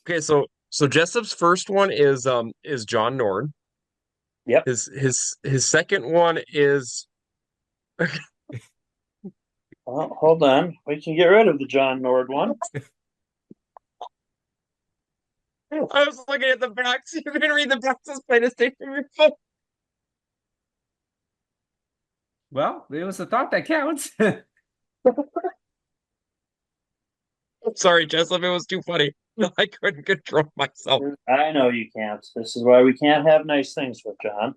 Okay, so Jessup's first one is John Nord. Yep. His second one is Well, hold on. We can get rid of the John Nord one. I was looking at the back. So you can read the back to play this thing from your phone. Well, it was the thought that counts. Sorry, Jessup, it was too funny. I couldn't control myself. I know you can't. This is why we can't have nice things with John.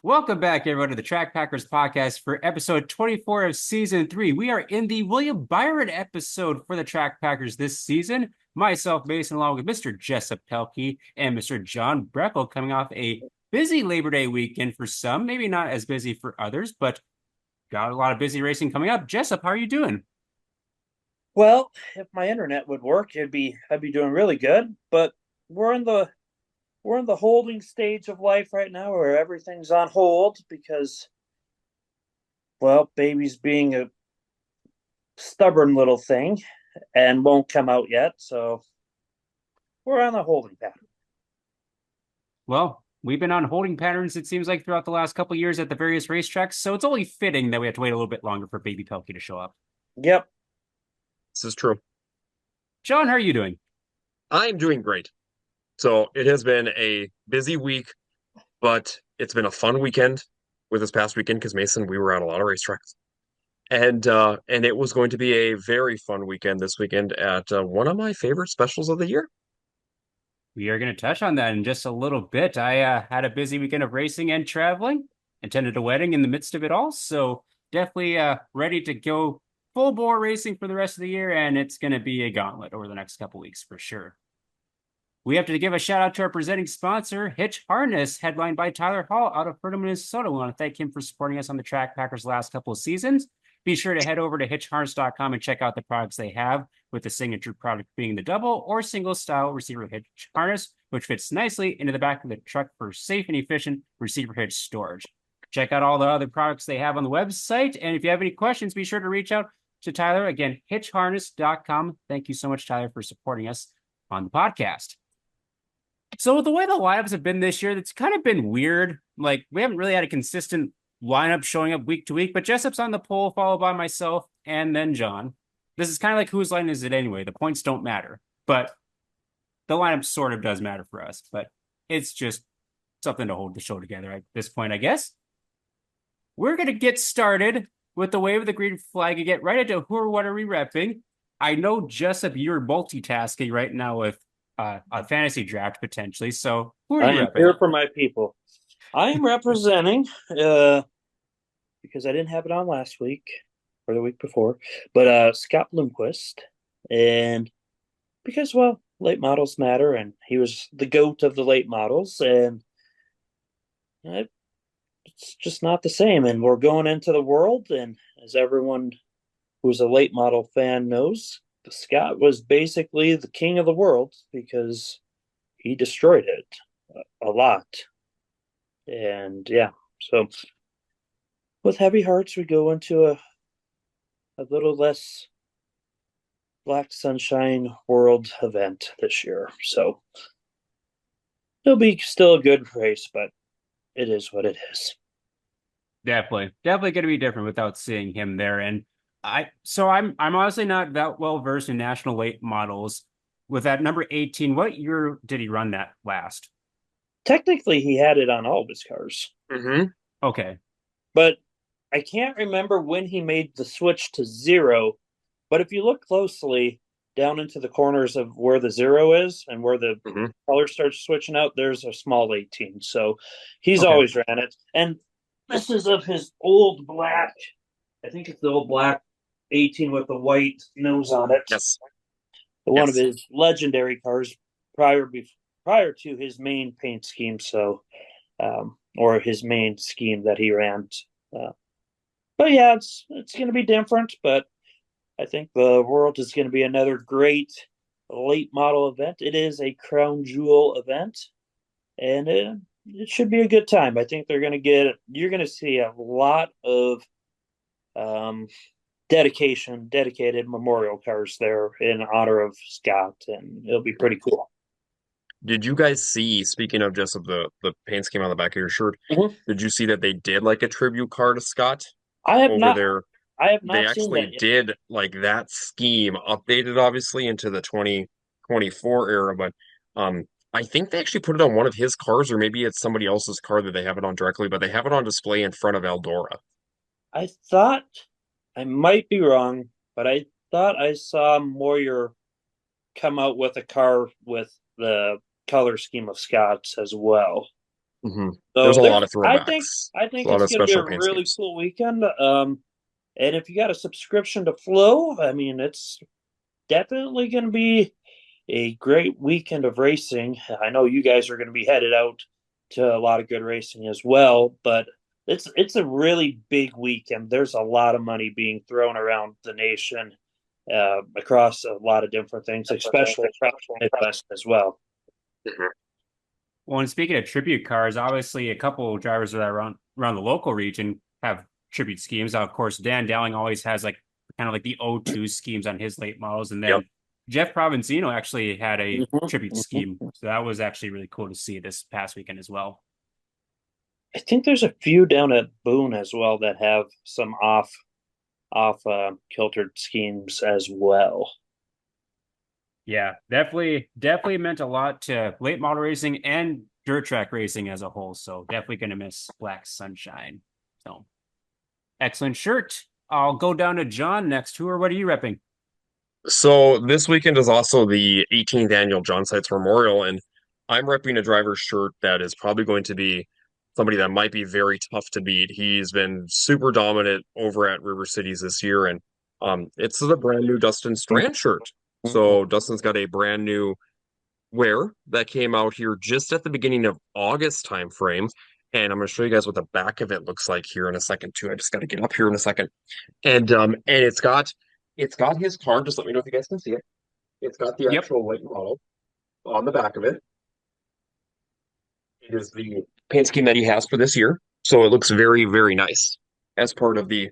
Welcome back, everyone, to the Track Packers podcast for episode 24 of season 3. We are in the William Byron episode for the Track Packers this season. Myself, Mason, along with Mr. Jessup Pelkey and Mr. John Breckle, coming off a busy Labor Day weekend for some, maybe not as busy for others, but got a lot of busy racing coming up. Jessup, how are you doing? Well, if my internet would work, I'd be doing really good. But we're in the we're in the holding stage of life right now where everything's on hold because, well, baby's being a stubborn little thing and won't come out yet. So we're on a holding pattern. Well, we've been on holding patterns, it seems like, throughout the last couple of years at the various racetracks, so it's only fitting that we have to wait a little bit longer for baby Pelkey to show up. Yep. This is true. John, how are you doing? I'm doing great. So it has been a busy week, but it's been a fun weekend with this past weekend because Mason, we were at a lot of racetracks. And it was going to be a very fun weekend this weekend at one of my favorite specials of the year. We are going to touch on that in just a little bit. I had a busy weekend of racing and traveling, attended a wedding in the midst of it all, so definitely ready to go full bore racing for the rest of the year, and it's going to be a gauntlet over the next couple weeks for sure. We have to give a shout out to our presenting sponsor, Hitch Harness, headlined by Tyler Hall out of Ferndale, Minnesota. We want to thank him for supporting us on the Track Packers last couple of seasons. Be sure to head over to hitchharness.com and check out the products they have, with the signature product being the double or single style receiver hitch harness, which fits nicely into the back of the truck for safe and efficient receiver hitch storage. Check out all the other products they have on the website. And if you have any questions, be sure to reach out to Tyler. Again, hitchharness.com. Thank you so much, Tyler, for supporting us on the podcast. So the way the lineups have been this year, it's kind of been weird. Like, we haven't really had a consistent lineup showing up week to week, but Jessup's on the pole, followed by myself and then John. This is kind of like whose line is it anyway? The points don't matter, but the lineup sort of does matter for us. But it's just something to hold the show together at this point, I guess. We're going to get started with the wave of the green flag and get right into who or what are we repping. I know, Jessup, you're multitasking right now with a fantasy draft potentially. So who are I you am repping? here for my people. I am representing because I didn't have it on last week or the week before, but Scott Bloomquist, and because, well, late models matter, and he was the goat of the late models, and it's just not the same. And we're going into the world, and as everyone who's a late model fan knows, Scott was basically the king of the world because he destroyed it a lot. And yeah, so with heavy hearts, we go into a little less Black Sunshine World event this year. So it'll be still a good race, but it is what it is. Definitely going to be different without seeing him there. And I'm honestly not that well versed in national late models. With that number 18, what year did he run that last? technically he had it on all of his cars, Mm-hmm. Okay. but I can't remember when he made the switch to zero. But if you look closely down into the corners of where the zero is and where the Mm-hmm. color starts switching out, there's a small 18. So he's Okay. always ran it. And this is of his old black, I think it's the old black 18 with the white nose on it. Yes. One of Yes. his legendary cars prior to his main paint scheme. So, or his main scheme that he ran. Uh, but yeah, it's going to be different. But I think the World is going to be another great late model event. It is a crown jewel event, and it should be a good time. I think you're going to see a lot of um, dedicated memorial cars there in honor of Scott, and it'll be pretty cool. Did you guys see, speaking of just of the paint scheme on the back of your shirt, Mhm. did you see that they did like a tribute car to Scott I have over not, there? I have They not seen that actually yet. did like that scheme updated obviously into the 2024 era, but I think they actually put it on one of his cars, or maybe it's somebody else's car that they have it on directly, but they have it on display in front of Eldora. I thought I might be wrong, but I thought I saw Moyer come out with a car with the color scheme of Scott's as well. Hmm. There's So a lot of I think throwbacks. I There's think a lot it's of going to be a special paint really schemes. cool weekend. And if you got a subscription to Flow, I mean, it's definitely going to be a great weekend of racing. I know you guys are going to be headed out to a lot of good racing as well, but it's a really big weekend. There's a lot of money being thrown around the nation across a lot of different things, especially across the Midwest as well. Mhm. Well, and speaking of tribute cars, obviously a couple of drivers that are around the local region have tribute schemes. Now, of course, Dan Dowling always has like kind of like the O2 schemes on his late models, and Yep. then Jeff Provenzino actually had a Mhm, tribute scheme, mhm. so that was actually really cool to see this past weekend as well. I think there's a few down at Boone as well that have some off kiltered schemes as well. Yeah, definitely meant a lot to late model racing and dirt track racing as a whole. So definitely gonna miss Black Sunshine. So excellent shirt. I'll go down to John next. Who or what are you repping? So this weekend is also the 18th annual John Sites Memorial, and I'm repping a driver's shirt that is probably going to be somebody that might be very tough to beat. He's been super dominant over at River Cities this year, and it's the brand new Dustin Strand shirt. So Dustin's got a brand new wear that came out here just at the beginning of August time frame, and I'm going to show you guys what the back of it looks like here in a second too. I just got to get up here in a second, and it's got his car. Just let me know if you guys can see it. It's got the Yep. actual late model on the back of it. It is the paint scheme that he has for this year. So it looks very, very nice as part of the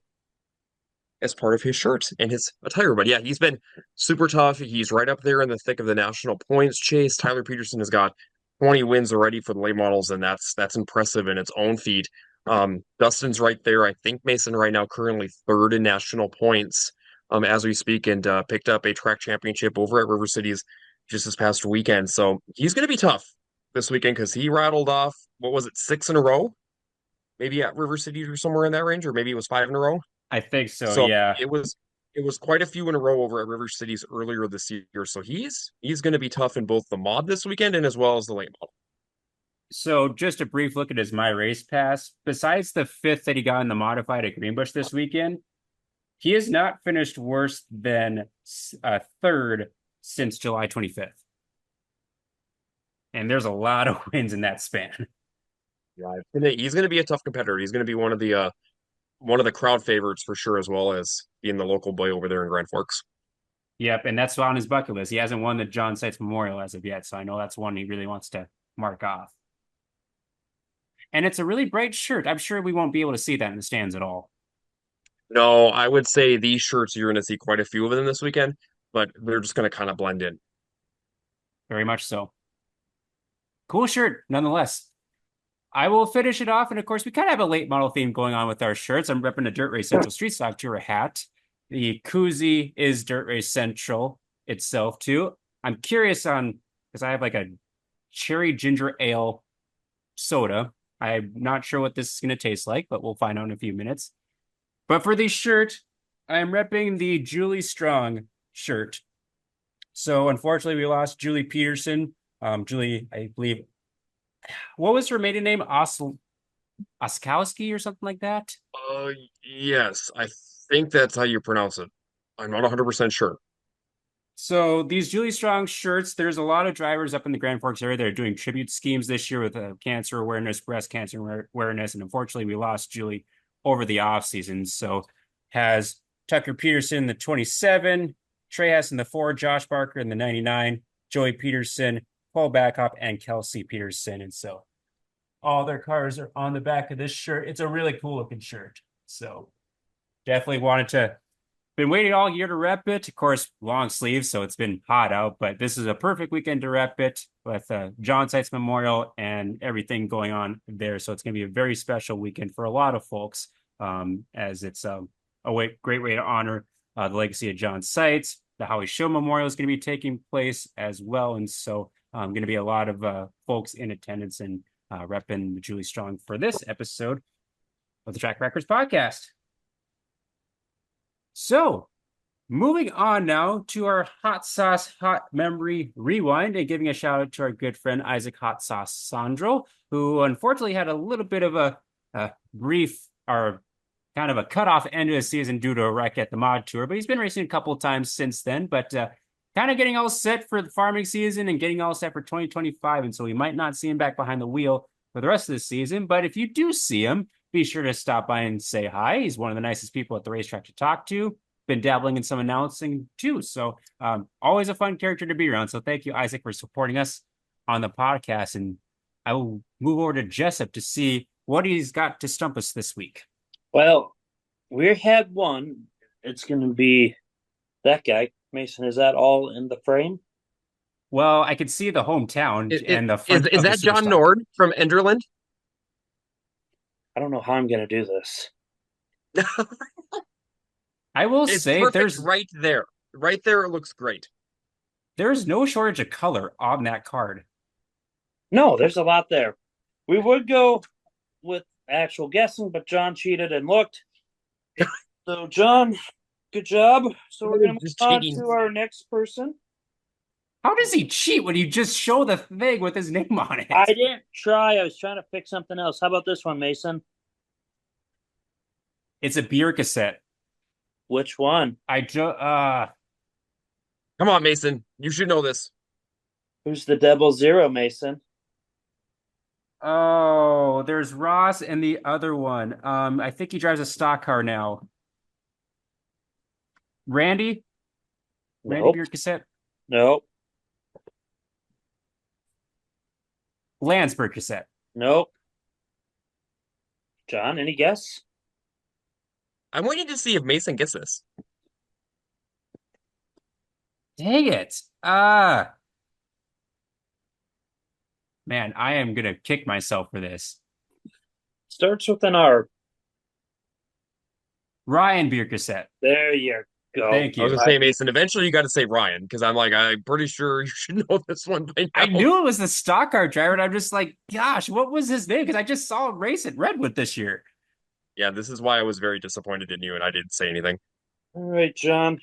as part of his shirt and his attire. But yeah, he's been super tough. He's right up there in the thick of the national points chase. Tyler Peterson has got 20 wins already for the late models, and that's impressive in its own feat. Dustin's right there. I think Mason right now currently third in national points as we speak, and picked up a track championship over at River Cities just this past weekend. So he's going to be tough this weekend because he rattled off, what was it, 6 in a row? Maybe at River Cities or somewhere in that range, or maybe it was 5 in a row. I think so, So yeah. it was quite a few in a row over at River Cities earlier this year. So he's going to be tough in both the mod this weekend and as well as the late model. So just a brief look at his My Race Pass. Besides the fifth that he got in the modified at Greenbush this weekend, he has not finished worse than third since July 25th. And there's a lot of wins in that span. Yeah, he's going to be a tough competitor. He's going to be one of the crowd favorites for sure, as well as being the local boy over there in Grand Forks. Yep, and that's on his bucket list. He hasn't won the John Sites Memorial as of yet, so I know that's one he really wants to mark off. And it's a really bright shirt. I'm sure we won't be able to see that in the stands at all. No, I would say these shirts you're going to see quite a few of them this weekend, but they're just going to kind of blend in. Very much so. Cool shirt, nonetheless. I will finish it off. And of course, we kind of have a late model theme going on with our shirts. I'm repping a Dirt Race Central Street Stock Tour hat. The koozie is Dirt Race Central itself, too. I'm curious on, because I have like a cherry ginger ale soda. I'm not sure what this is going to taste like, but we'll find out in a few minutes. But for the shirt, I'm repping the Julie Strong shirt. So unfortunately, we lost Julie Peterson. Julie, I believe, what was her maiden name? Oskowski or something like that. Uh, yes, I think that's how you pronounce it. I'm not 100% sure. So these Julie Strong shirts, there's a lot of drivers up in the Grand Forks area that are doing tribute schemes this year with cancer awareness, breast cancer awareness, and unfortunately, we lost Julie over the off season. So has Tucker Peterson the 27, Trey Hess in the 4, Josh Barker in the 99, Joey Peterson, Paul Backup, and Kelsey Peterson. And so all their cars are on the back of this shirt. It's a really cool looking shirt. So definitely wanted to been waiting all year to rep it. Of course, long sleeves, so it's been hot out, but this is a perfect weekend to rep it with John Sites Memorial and everything going on there. So it's going to be a very special weekend for a lot of folks, as it's great way to honor the legacy of John Sites. The Howie Show Memorial is going to be taking place as well. And so going to be a lot of folks in attendance and repping Julie Strong for this episode of the Track Records Podcast. So, moving on now to our Hot Sauce Hot Memory Rewind and giving a shout out to our good friend Isaac Hot Sauce Sondrol, who unfortunately had a little bit of a brief or kind of a cutoff end of the season due to a wreck at the Mod Tour, but he's been racing a couple of times since then, but kind of getting all set for the farming season and getting all set for 2025, and so we might not see him back behind the wheel for the rest of the season, but if you do see him, be sure to stop by and say hi. He's one of the nicest people at the racetrack to talk to. Been dabbling in some announcing too. So always a fun character to be around. So thank you, Isaac, for supporting us on the podcast. And I will move over to Jessup to see what he's got to stump us this week. Well, we had one. It's going to be that guy. Mason, is that all in the frame? Well, I could see the hometown and the front is of the that John Superstock. Nord from Enderland? I don't know how I'm going to do this. I will It's say perfect there's right there. Right there, it looks great. there's no shortage of color on that card. No, there's a lot there. We would go with actual guessing, but John cheated and looked. So, John, good job. So we're going to move on to our next person. How does he cheat when you just show the thing with his name on it? I didn't try. I was trying to pick something else. How about this one, Mason? It's a beer cassette. Which one? Come on, Mason. You should know this. Who's the Double Zero, Mason? Oh, there's Ross and the other one. I think he drives a stock car now. Randy? Randy Nope. beer cassette? Nope. Landsberg cassette? Nope. John, any guess? I'm waiting to see if Mason gets this. Dang it. Man, I am going to kick myself for this. Starts with an R. Ryan beer cassette. There you go. Thank you. I was going to say, Mason, eventually you got to say Ryan, because I'm pretty sure you should know this one by now. I knew it was the stock car driver, and I'm just like, gosh, what was his name? Because I just saw him race at Redwood this year. Yeah, this is why I was very disappointed in you, and I didn't say anything. All right, John.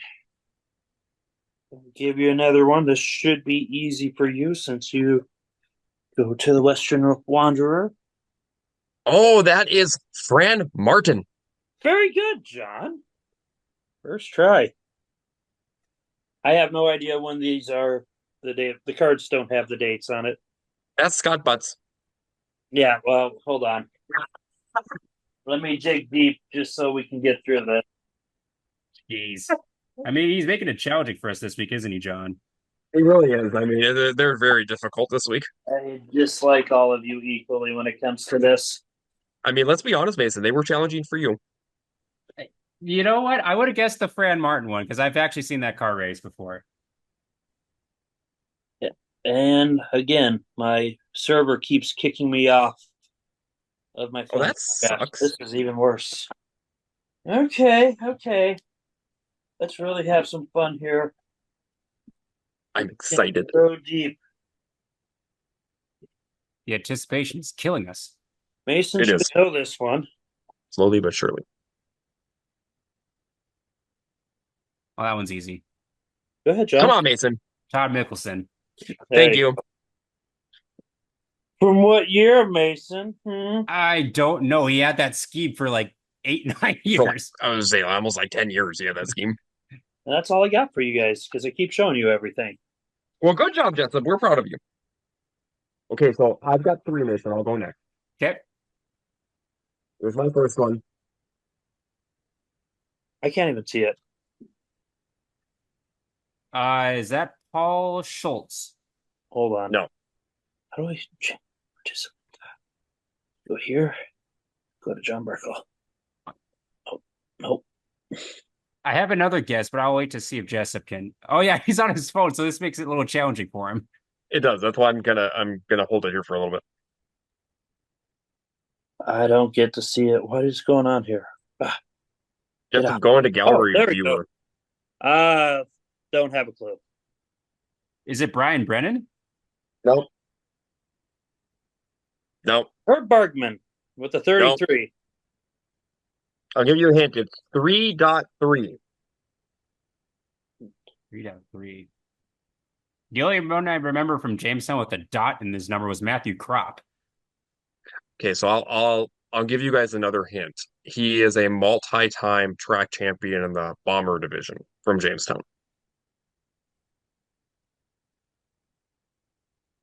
I'll give you another one. This should be easy for you since you go to the Western Wanderer. Oh, that is Fran Martin. Very good, John. First try. I have no idea when these are the date. The cards don't have the dates on it. That's Scott Butts. Yeah, well, hold on. Let me dig deep just so we can get through this. Jeez. I mean, he's making it challenging for us this week, isn't he, John? He really is. I mean, they're very difficult this week. I dislike all of you equally when it comes to this. I mean, let's be honest, Mason. They were challenging for you. You know what? I would have guessed the Fran Martin one because I've actually seen that car race before. Yeah. And again, my server keeps kicking me off of my phone. Oh, that sucks. This is even worse. Okay. Let's really have some fun here. I'm excited. Go deep. The anticipation is killing us. Mason It should is. know this one. Slowly but surely. Oh, that one's easy. Go ahead, John. Come on, Mason. Todd Mickelson. Thank Hey, you. from what year, Mason? I don't know. He had that ski for like 8, 9 years. I was saying almost like 10 years. Yeah, that scheme. And that's all I got for you guys because I keep showing you everything. Well, good job, Jessup. We're proud of you. Okay, so I've got three, Mason. I'll go next. Okay. Here's my first one. I can't even see it. Is that Paul Schultz? Hold on. No. How do I just go here? Go to John Burkle. Oh, nope. I have another guess, but I'll wait to see if Jessup can. Oh yeah, he's on his phone, so this makes it a little challenging for him. It does. That's why I'm gonna hold it here for a little bit. I don't get to see it. What is going on here? You have to go into gallery there we viewer. go. Don't have a clue. Is it Brian Brennan? Nope. Nope. Herb Bergman with the 33. I'll give you a hint. It's 3.3. 3.3. The only one I remember from Jamestown with a dot in his number was Matthew Kropp. Okay, so I'll give you guys another hint. He is a multi-time track champion in the bomber division from Jamestown.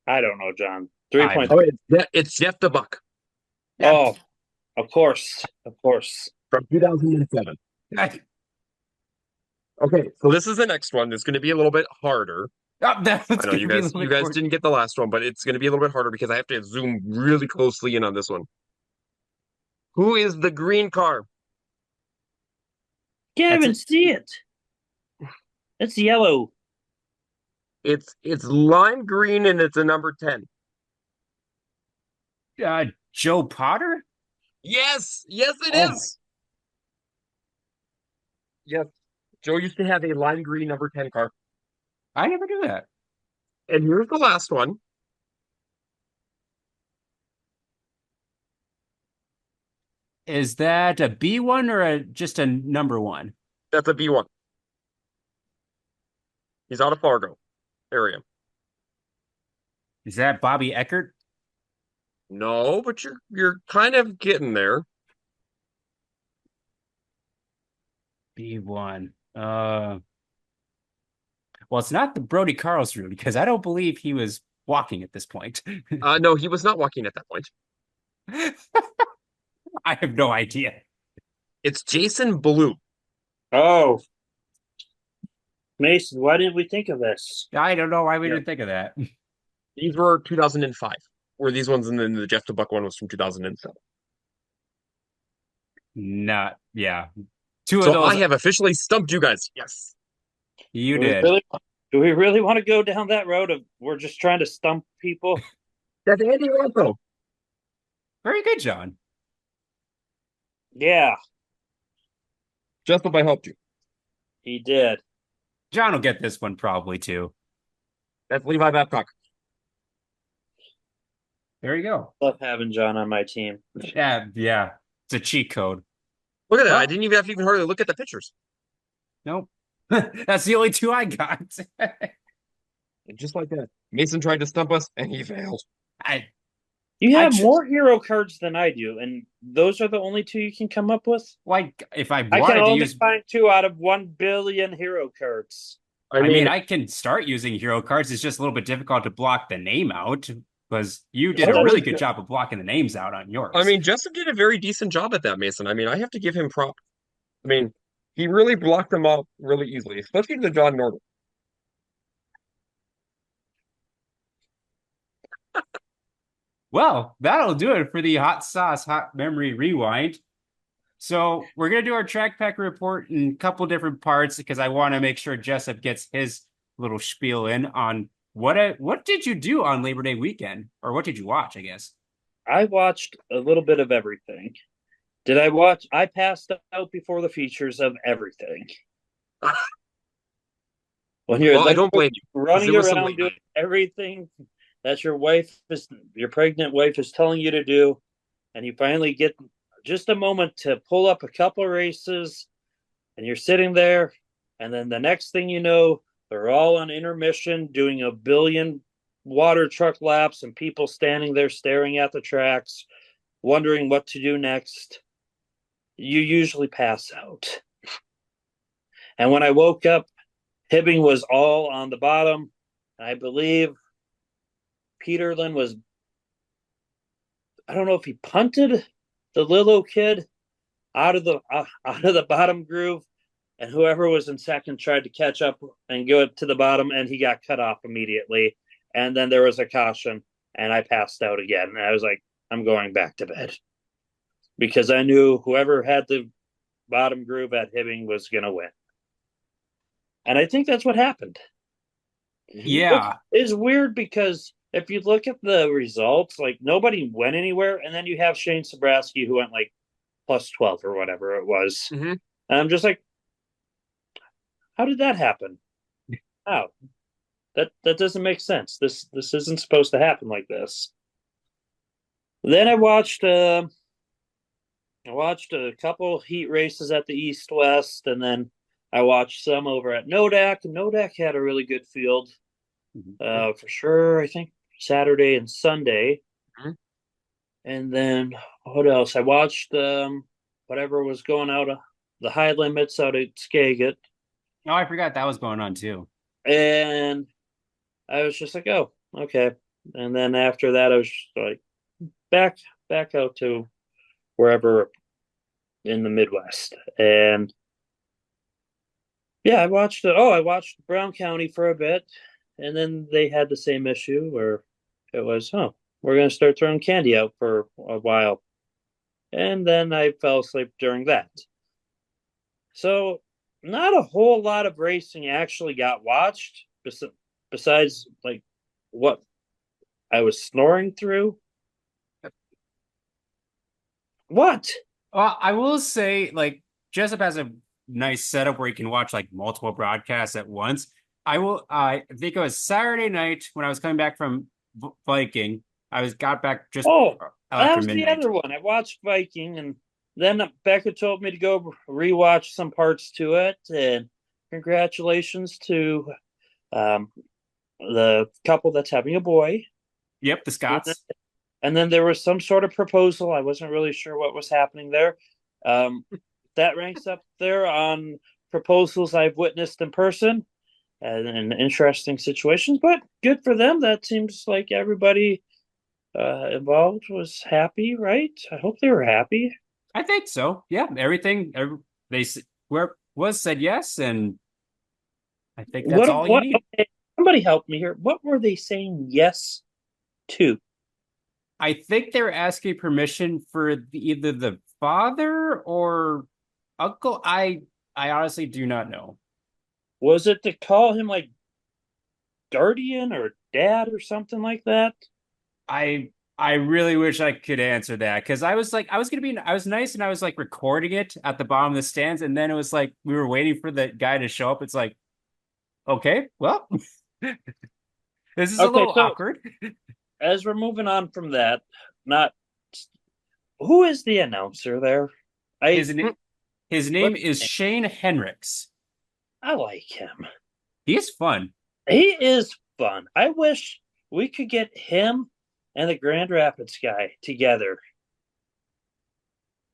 I don't know, John. 3 points. Oh, it's Jeff the Buck Oh, of course. Of course. from 2007. Okay, so this is the next one. It's going to be a little bit harder. Oh, that's I know gonna you be a guys little you bit guys more- didn't get the last one, but it's going to be a little bit harder because I have to zoom really closely in on this one. Who is the green car? Can't That's even it. see it. It's yellow. It's lime green and it's a number 10. Joe Potter? Yes, yes it Oh. is. Yes. Joe used to have a lime green number 10 car. I never knew that. And here's the last one. Is that a B one or just a number one? That's a B1. He's out of Fargo area. Is that Bobby Eckert? No, but you're kind of getting there. B1. Well, it's not the Brody Carlsrud because I don't believe he was walking at this point. No, he was not walking at that point. I have no idea. It's Jason Blue. Oh. Mason, why didn't we think of this? I don't know why we Yeah. didn't think of that. These were 2005, where these ones, and then the Jeff the Buck one was from 2007. Not, yeah. Two of So those I have officially stumped you guys. Yes. you Do we did. do we really want to go down that road of we're just trying to stump people? That's Andy Rocco. Very good, John. Yeah, Just if I helped you. he did. John will get this one probably too. That's Levi Babcock. There you go. Love having John on my team. Yeah. It's a cheat code. Look at that. Well- I didn't even have to hardly look at the pictures. Nope. That's the only two I got. And just like that. Mason tried to stump us, and he failed. You I have just- more hero cards than I do, and those are the only two you can come up with? Like, if I I can wanted to only use... find 2 out of 1 billion hero cards. I mean, I can start using hero cards. It's just a little bit difficult to block the name out because you did Yeah, a really that's good good. job of blocking the names out on yours. I mean, Jessup did a very decent job at that, Mason. I mean, I have to give him props. I mean, he really blocked them out really easily, especially the John Norton. Well, that'll do it for the Hot Sauce Hot Memory Rewind. So we're going to do our track pack report in a couple different parts because I want to make sure Jessup gets his little spiel in on what did you do on Labor Day weekend? Or what did you watch, I guess? I watched a little bit of everything. Did I watch? I passed out before the features of everything. When you're Well, I don't blame you. running there was some around late doing night. everything that your pregnant wife is telling you to do, and you finally get just a moment to pull up a couple of races, and you're sitting there, and then the next thing you know, they're all on intermission doing a billion water truck laps, and people standing there staring at the tracks, wondering what to do next. You usually pass out. And when I woke up, Hibbing was all on the bottom. I believe Peterlin was, I don't know if he punted the Lilo kid out of the bottom groove, and whoever was in second tried to catch up and go to the bottom, and he got cut off immediately. And then there was a caution, and I passed out again. And I was like, I'm going back to bed, because I knew whoever had the bottom groove at Hibbing was going to win. And I think that's what happened. Yeah. It's weird because if you look at the results, like nobody went anywhere, and then you have Shane Sabraski who went like plus 12 or whatever it was. Mm-hmm. And I'm just like, how did that happen? How? That doesn't make sense. This isn't supposed to happen like this. Then I watched a couple heat races at the East West, and then I watched some over at Nodak. Nodak had a really good field, for sure. I think Saturday and Sunday. Mm-hmm. And then what else? I watched whatever was going out of the high limits out at Skagit. Oh, I forgot that was going on too. And I was just like, oh, okay. And then after that, I was just like, back out to wherever in the Midwest. And yeah, I watched Brown County for a bit, and then they had the same issue where it was, we're going to start throwing candy out for a while. And then I fell asleep during that. So not a whole lot of racing actually got watched, besides like what I was snoring through. What? Well, I will say, like, Jessup has a nice setup where you can watch like multiple broadcasts at once. I think it was Saturday night when I was coming back from Viking. Got back just that after was midnight. The other one. I watched Viking, and then Becca told me to go rewatch some parts to it. And congratulations to the couple that's having a boy. Yep, the Scots. And then there was some sort of proposal. I wasn't really sure what was happening there. That ranks up there on proposals I've witnessed in person and in interesting situations, but good for them. That seems like everybody involved was happy, right? I hope they were happy. I think so. Yeah, was said yes, and I think that's all you need. Okay, somebody help me here. What were they saying yes to? I think they're asking permission for either the father or uncle. I honestly do not know. Was it to call him like guardian or dad or something like that? I really wish I could answer that, because I was nice, and I was like recording it at the bottom of the stands, and then it was like we were waiting for the guy to show up. It's like, okay, well, this is a little awkward. As we're moving on from that, who is the announcer there? His name is Shane Henricks. I like him. He is fun. He is fun. I wish we could get him and the Grand Rapids guy together.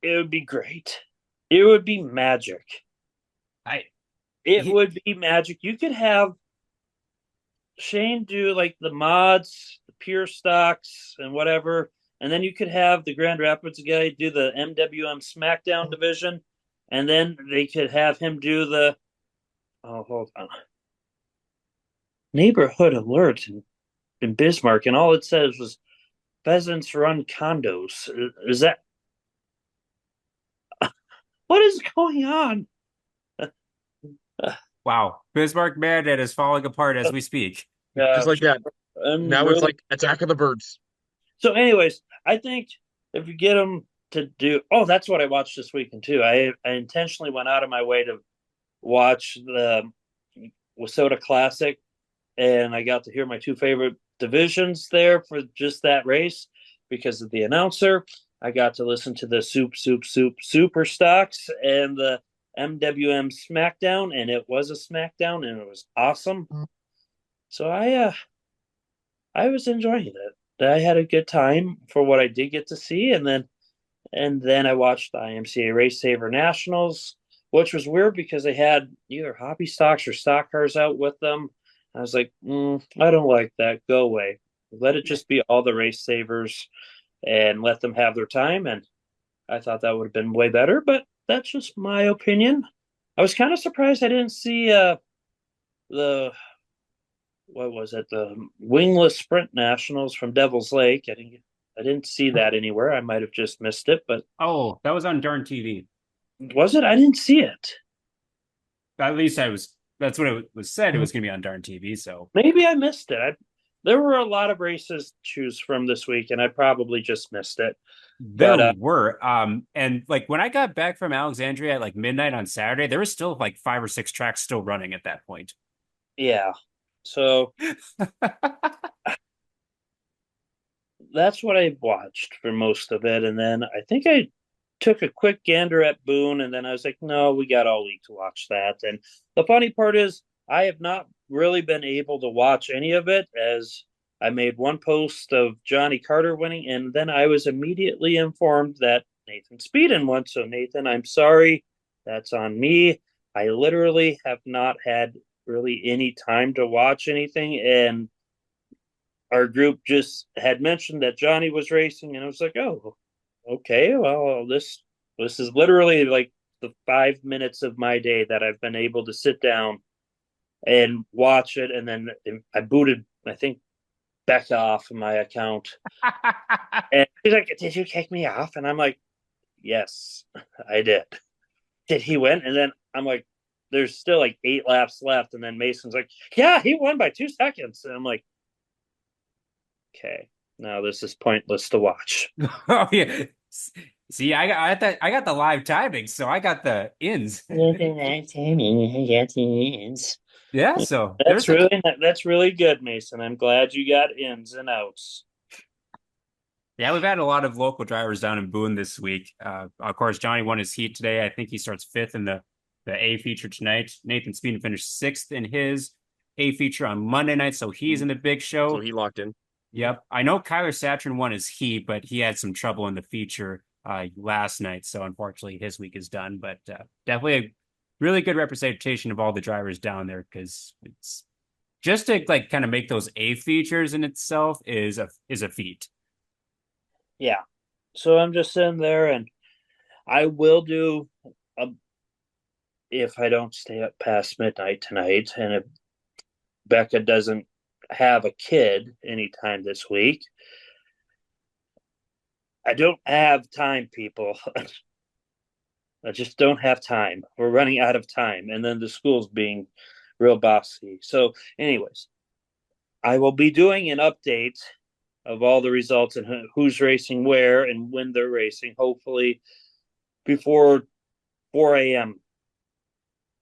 It would be great. It would be magic. It would be magic. You could have Shane do like the mods, the pure stocks, and whatever, and then you could have the Grand Rapids guy do the MWM SmackDown division, and then they could have him do the hold on, neighborhood alert in Bismarck, and all it says was pheasants run condos. Is that what is going on? Wow, Bismarck Bandit is falling apart as we speak. Just like that. Now it's like Attack of the Birds. So, anyways, I think if you get them to do, that's what I watched this weekend too. I intentionally went out of my way to watch the Wasota Classic, and I got to hear my two favorite divisions there for just that race because of the announcer. I got to listen to the Super Stocks and the MWM SmackDown, and it was a SmackDown, and it was awesome. So I was enjoying it. I had a good time for what I did get to see, and then I watched the IMCA Race Saver Nationals, which was weird because they had either hobby stocks or stock cars out with them. I was like, I don't like that. Go away. Let it just be all the race savers and let them have their time. And I thought that would have been way better, but that's just my opinion. I was kind of surprised I didn't see the what was it, the wingless sprint nationals from Devil's Lake. I didn't see that anywhere. I might have just missed it, but Oh, that was on Darn TV. was it? I didn't see it. At least that's what it was said. It was going to be on Darn TV. So Maybe I missed it. There were a lot of races to choose from this week, and I probably just missed it. there But were, and like when I got back from Alexandria at like midnight on Saturday, there was still like 5 or 6 tracks still running at that point. yeah, so that's what I watched for most of it. And then I think I took a quick gander at Boone, and then I was like, no, we got all week to watch that. And the funny part is, I have not really been able to watch any of it, as I made one post of Johnny Carter winning, and then I was immediately informed that Nathan Speedon won. So, Nathan, I'm sorry. That's on me. I literally have not had really any time to watch anything. And our group just had mentioned that Johnny was racing, and I was like, oh, okay, well, this is literally like the 5 minutes of my day that I've been able to sit down and watch it. And then I booted, I think, Becca off of my account. And she's like, did you kick me off? And I'm like, yes, I did. Did he win? And then I'm like, there's still like 8 laps left. And then Mason's like, yeah, he won by 2 seconds. And I'm like, okay, now this is pointless to watch. Oh yeah. See, I got the live timing, so I got the ins. Yeah, so That's really good, Mason. I'm glad you got ins and outs. yeah, we've had a lot of local drivers down in Boone this week. Of course, Johnny won his heat today. I think he starts 5th in the A feature tonight. Nathan Speedon finished 6th in his A feature on Monday night, so he's in the big show. So he locked in. Yep. I know Kyler Satrin won his heat, but he had some trouble in the feature last night. So unfortunately, his week is done. But definitely a really good representation of all the drivers down there, because it's just to like kind of make those A features in itself is a feat. Yeah. So I'm just sitting there, and I will do if I don't stay up past midnight tonight, and if Becca doesn't have a kid anytime this week. I don't have time, people. I just don't have time. We're running out of time. And then the school's being real bossy. So, anyways, I will be doing an update of all the results and who's racing where and when they're racing, hopefully before 4 a.m.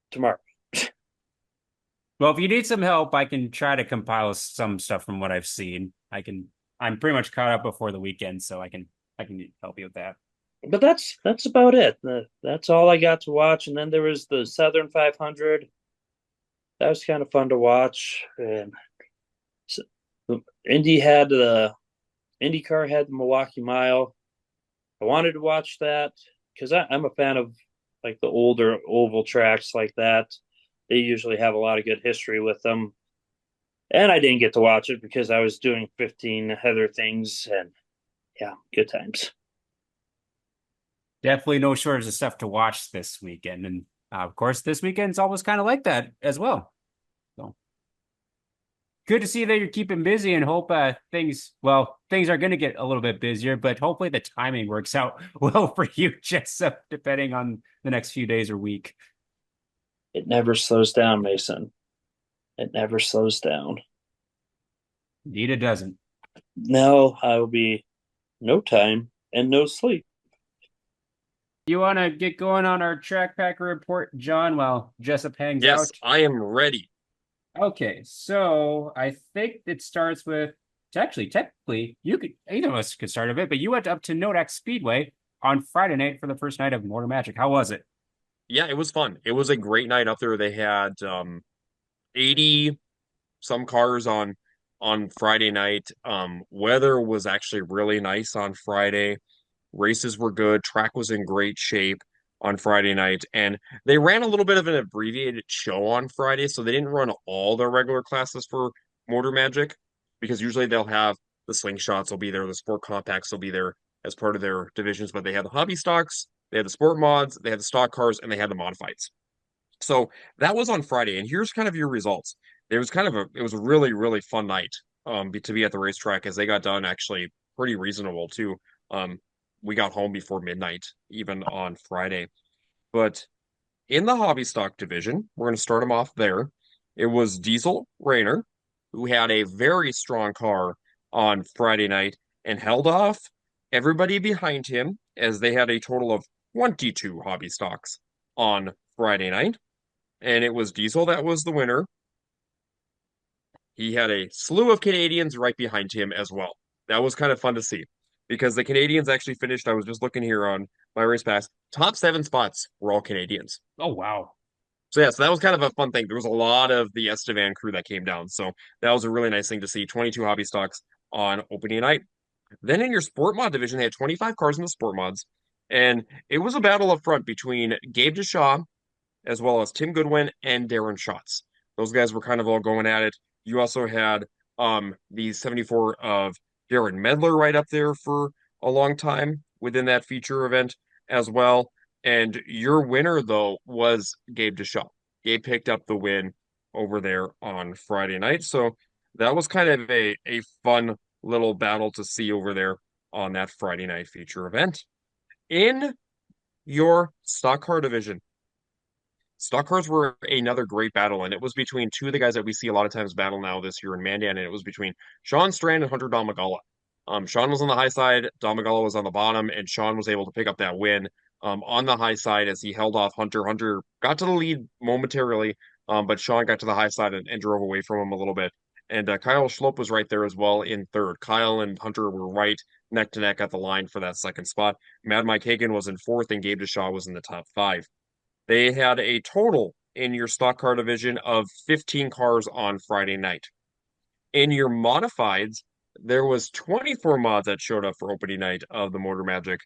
tomorrow. Well, if you need some help, I can try to compile some stuff from what I've seen. I'm pretty much caught up before the weekend, so I can help you with that. But that's about it. That's all I got to watch. And then there was the Southern 500. That was kind of fun to watch. And so, IndyCar had the Milwaukee Mile. I wanted to watch that because I'm a fan of like the older oval tracks like that. They usually have a lot of good history with them. And I didn't get to watch it because I was doing 15 other things. And yeah, good times. Definitely no shortage of stuff to watch this weekend. And of course, this weekend's always kind of like that as well. So good to see that you're keeping busy, and hope things are going to get a little bit busier, but hopefully the timing works out well for you, Jessup, depending on the next few days or week. It never slows down, Mason. It never slows down. Indeed, it doesn't. No, I will be no time and no sleep. You want to get going on our track packer report, John, while Jessup hangs out? Yes, I am ready. Okay, so I think it starts with actually, technically, you could either of us could start a bit, but you went up to Nodak Speedway on Friday night for the first night of Motor Magic. How was it? Yeah, it was fun. It was a great night up there. They had 80 some cars on Friday night. Weather was actually really nice on Friday. Races were good. Track was in great shape on Friday night. And they ran a little bit of an abbreviated show on Friday, so they didn't run all their regular classes for Motor Magic because usually they'll have the slingshots will be there, the sport compacts will be there as part of their divisions, but they had the hobby stocks, they had the sport mods, they had the stock cars, and they had the modifieds. So that was on Friday, and here's kind of your results. It was a really, really fun night to be at the racetrack as they got done actually pretty reasonable too. Um, we got home before midnight, even on Friday. But in the hobby stock division, we're going to start them off there. It was Diesel Rayner, who had a very strong car on Friday night and held off everybody behind him as they had a total of 22 hobby stocks on Friday night. And it was Diesel that was the winner. He had a slew of Canadians right behind him as well. That was kind of fun to see because the Canadians actually finished. I was just looking here on my race pass. Top 7 spots were all Canadians. Oh, wow. So yeah, so that was kind of a fun thing. There was a lot of the Estevan crew that came down. So that was a really nice thing to see. 22 hobby stocks on opening night. Then in your sport mod division, they had 25 cars in the sport mods. And it was a battle up front between Gabe Deshaw as well as Tim Goodwin and Darren Schatz. Those guys were kind of all going at it. You also had the 74 of Darren Medler right up there for a long time within that feature event as well. And your winner, though, was Gabe Deshaw. Gabe picked up the win over there on Friday night. So that was kind of a fun little battle to see over there on that Friday night feature event. In your stock car division, stock cars were another great battle, and it was between two of the guys that we see a lot of times battle now this year in Mandan, and it was between Sean Strand and Hunter Domagala. Sean was on the high side, Domagala was on the bottom, and Sean was able to pick up that win on the high side as he held off Hunter. Hunter got to the lead momentarily, but Sean got to the high side and drove away from him a little bit. And Kyle Schlope was right there as well in third. Kyle and Hunter were right neck to neck at the line for that second spot. Mad Mike Hagan was in fourth, and Gabe Deshaw was in the top 5. They had a total in your stock car division of 15 cars on Friday night. In your modifieds, there was 24 mods that showed up for opening night of the Motor Magic.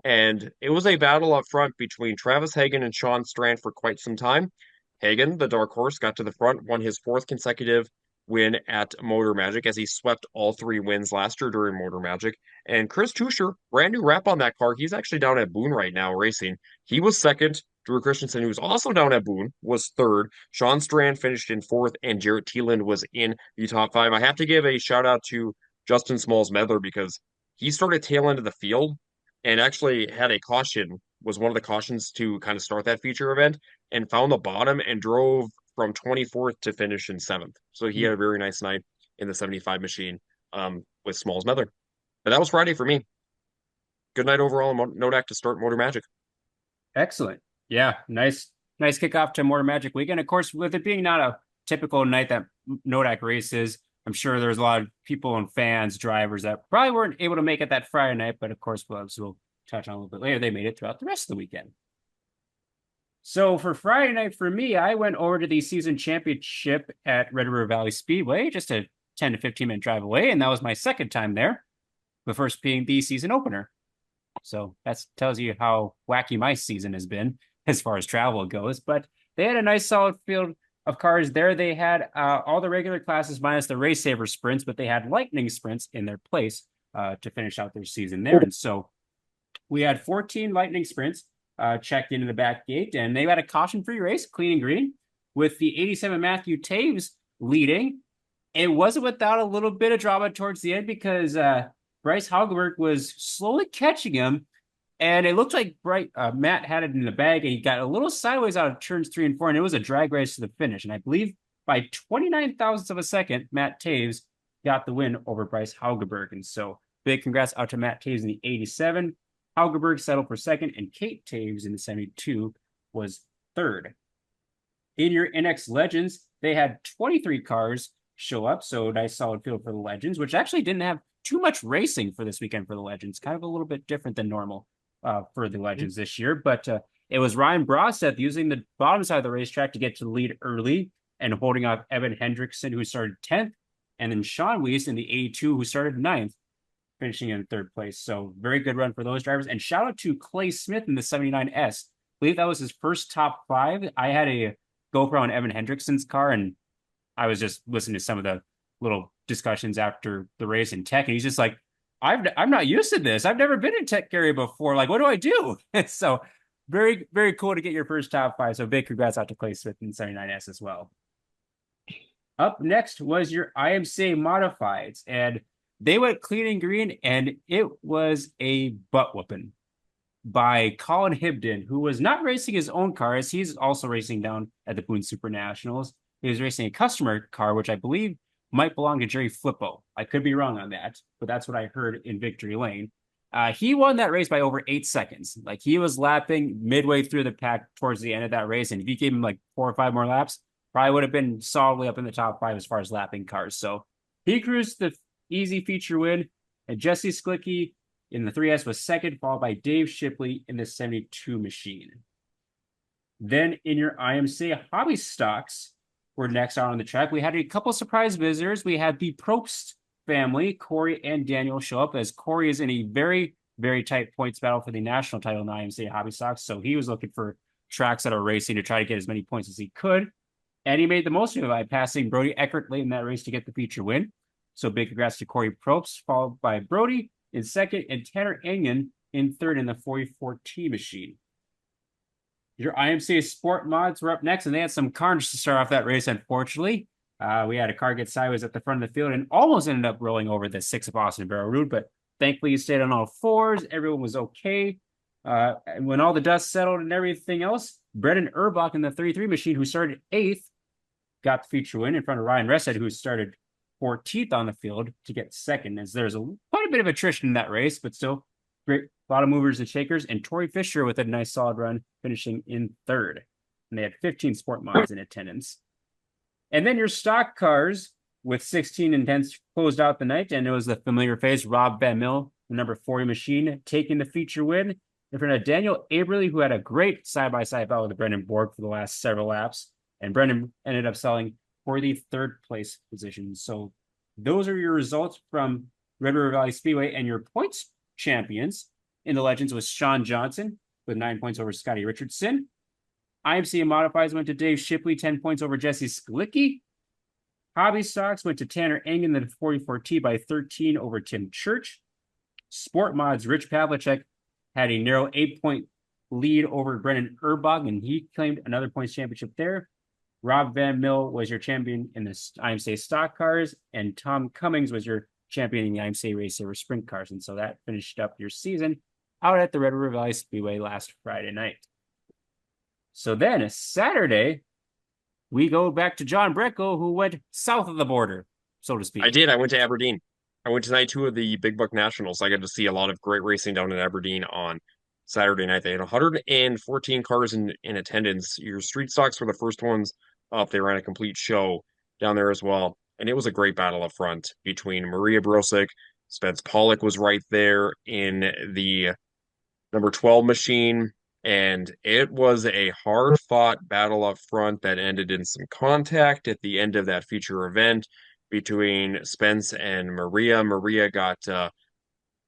And it was a battle up front between Travis Hagan and Sean Strand for quite some time. Hagan, the dark horse, got to the front, won his 4th consecutive win at Motor Magic as he swept all 3 wins last year during Motor Magic. And Chris Tuscher, brand new wrap on that car. He's actually down at Boone right now racing. He was second. Drew Christensen, who was also down at Boone, was third. Sean Strand finished in 4th, and Jarrett Teeland was in the top 5. I have to give a shout out to Justin Smalls Medler because he started tail end of the field and actually had a caution, was one of the cautions to kind of start that feature event, and found the bottom and drove from 24th to finish in 7th. So he had a very nice night in the 75 machine with Smalls Medler. But that was Friday for me. Good night overall in Nodak to start Motor Magic. Excellent. Yeah, nice kickoff to Motor Magic weekend. Of course, with it being not a typical night that Nodak races, I'm sure there's a lot of people and fans, drivers that probably weren't able to make it that Friday night, but of course, we'll touch on a little bit later. They made it throughout the rest of the weekend. So for Friday night, for me, I went over to the season championship at Red River Valley Speedway, just a 10 to 15 minute drive away, and that was my second time there, the first being the season opener. So that tells you how wacky my season has been as far as travel goes. But they had a nice solid field of cars there. They had all the regular classes minus the Race Saver sprints, but they had Lightning sprints in their place to finish out their season there. And so we had 14 Lightning sprints checked into the back gate, and they had a caution-free race, clean and green, with the 87 Matthew Taves leading. It wasn't without a little bit of drama towards the end because Bryce Haugeberg was slowly catching him, and it looked like Matt had it in the bag, and he got a little sideways out of turns 3 and 4, and it was a drag race to the finish. And I believe by 29 thousandths of a second, Matt Taves got the win over Bryce Haugeberg. And so big congrats out to Matt Taves in the 87. Haugeberg settled for second, and Kate Taves in the 72 was third. In your NX Legends, they had 23 cars show up. So nice solid field for the Legends, which actually didn't have too much racing for this weekend for the Legends. Kind of a little bit different than normal for the Legends this year. But it was Ryan Broseth using the bottom side of the racetrack to get to the lead early and holding off Evan Hendrickson, who started 10th, and then Sean Weiss in the 82, who started 9th, finishing in third place. So very good run for those drivers. And shout out to Clay Smith in the 79S. I believe that was his first top 5. I had a GoPro on Evan Hendrickson's car, and I was just listening to some of the little discussions after the race in tech, and he's just like, I'm not used to this. I've never been in tech area before. Like, what do I do? So very, very cool to get your first top 5. So big congrats out to Clay Smith in 79S as well. Up next was your IMCA Modifieds, and they went clean and green, and it was a butt whooping by Colin Hibden, who was not racing his own car, as he's also racing down at the Boone Super Nationals. He was racing a customer car, which I believe might belong to Jerry Flippo. I could be wrong on that, but that's what I heard in Victory Lane. He won that race by over 8 seconds. Like, he was lapping midway through the pack towards the end of that race, and if you gave him like 4 or 5 more laps, probably would have been solidly up in the top 5 as far as lapping cars. So he cruised the easy feature win, and Jesse Sklicki in the 3S was second, followed by Dave Shipley in the 72 machine. Then in your IMCA hobby stocks were next out on the track. We had a couple surprise visitors. We had the Probst family, Corey and Daniel, show up, as Corey is in a very, very tight points battle for the national title in the IMCA hobby stocks. So he was looking for tracks that are racing to try to get as many points as he could. And he made the most of it by passing Brody Eckert late in that race to get the feature win. So big congrats to Corey Probst, followed by Brody in second and Tanner Engen in third in the 44T machine. Your IMCA Sport Mods were up next, and they had some carnage to start off that race, unfortunately. We had a car get sideways at the front of the field and almost ended up rolling over the 6 of Austin Barrel Road, but thankfully he stayed on all 4s. Everyone was okay. And when all the dust settled and everything else, Brendan Urbach in the 33 machine, who started 8th, got the feature win in front of Ryan Rested, who started 14th on the field to get second, as there's quite a bit of attrition in that race, but still great, a lot of movers and shakers. And Tori Fisher with a nice solid run, finishing in third. And they had 15 sport mods in attendance. And then your stock cars with 16 intents closed out the night, and it was the familiar face, Rob Van Mill, the number 40 machine, taking the feature win in front of Daniel Aberly, who had a great side-by-side battle with Brendan Borg for the last several laps. And Brendan ended up selling for the 3rd place position. So those are your results from Red River Valley Speedway, and your points champions in the Legends was Sean Johnson with 9 points over Scotty Richardson. IMCA Modifieds went to Dave Shipley, 10 points over Jesse Sklicki. Hobby Stocks went to Tanner Engen, the 44T, by 13 over Tim Church. Sport Mods, Rich Pavlicek had a narrow 8-point lead over Brendan Urbach, and he claimed another points championship there. Rob Van Mill was your champion in the IMCA stock cars, and Tom Cummings was your champion in the IMCA Race Saver sprint cars. And so that finished up your season out at the Red River Valley Speedway last Friday night. So then Saturday, we go back to John Brecko, who went south of the border, so to speak. I did. I went to Aberdeen. I went to night 2 of the Big Buck Nationals. I got to see a lot of great racing down in Aberdeen on Saturday night. They had 114 cars in attendance. Your street stocks were the first ones up. They ran a complete show down there as well. And it was a great battle up front between Maria Brosick. Spence Pollock was right there in the number 12 machine. And it was a hard-fought battle up front that ended in some contact at the end of that feature event between Spence and Maria. Maria got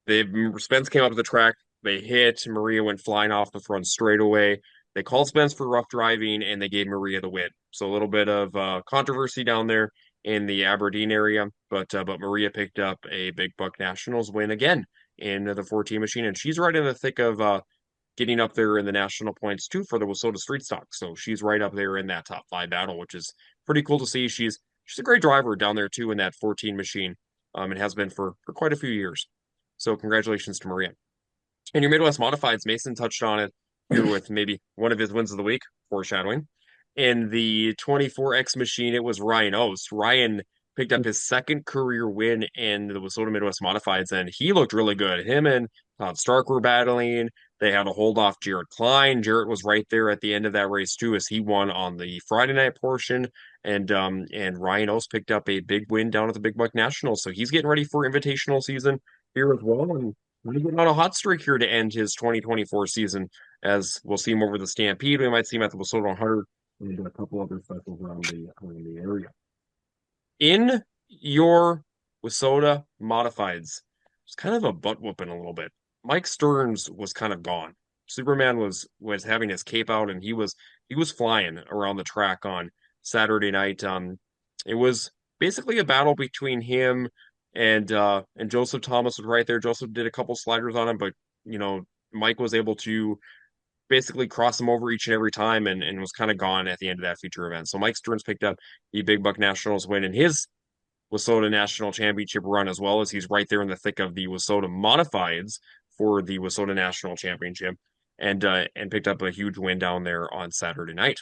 Spence came up to the track. They hit. Maria went flying off the front straightaway. They called Spence for rough driving, and they gave Maria the win. So a little bit of controversy down there in the Aberdeen area, but Maria picked up a Big Buck Nationals win again in the 14 machine, and she's right in the thick of getting up there in the national points too for the Wissota Street Stock. So she's right up there in that top 5 battle, which is pretty cool to see. She's a great driver down there too in that 14 machine. It has been for quite a few years. So congratulations to Maria. And your Midwest Modifieds, Mason touched on it here with maybe one of his wins of the week, foreshadowing. In the 24X machine, it was Ryan Ost. Ryan picked up his 2nd career win in the Wissota Midwest Modifieds, and he looked really good. Him and Todd Stark were battling. They had to hold off Jarrett Klein. Jarrett was right there at the end of that race too, as he won on the Friday night portion, and Ryan O's picked up a big win down at the Big Buck Nationals, so he's getting ready for invitational season here as well, and really getting on a hot streak here to end his 2024 season. As we'll see him over the Stampede, we might see him at the Wissota 100 and a couple other specials around the area. In your Wissota modifieds, it's kind of a butt whooping a little bit. Mike Stearns was kind of gone. Superman was having his cape out, and he was flying around the track on Saturday night. It was basically a battle between him and Joseph Thomas was right there. Joseph did a couple sliders on him, but Mike was able to basically cross him over each and every time and was kind of gone at the end of that feature event. So Mike Stearns picked up the Big Buck Nationals win in his Wissota National Championship run, as well as he's right there in the thick of the Wissota Modifieds for the Wissota National Championship, and picked up a huge win down there on Saturday night.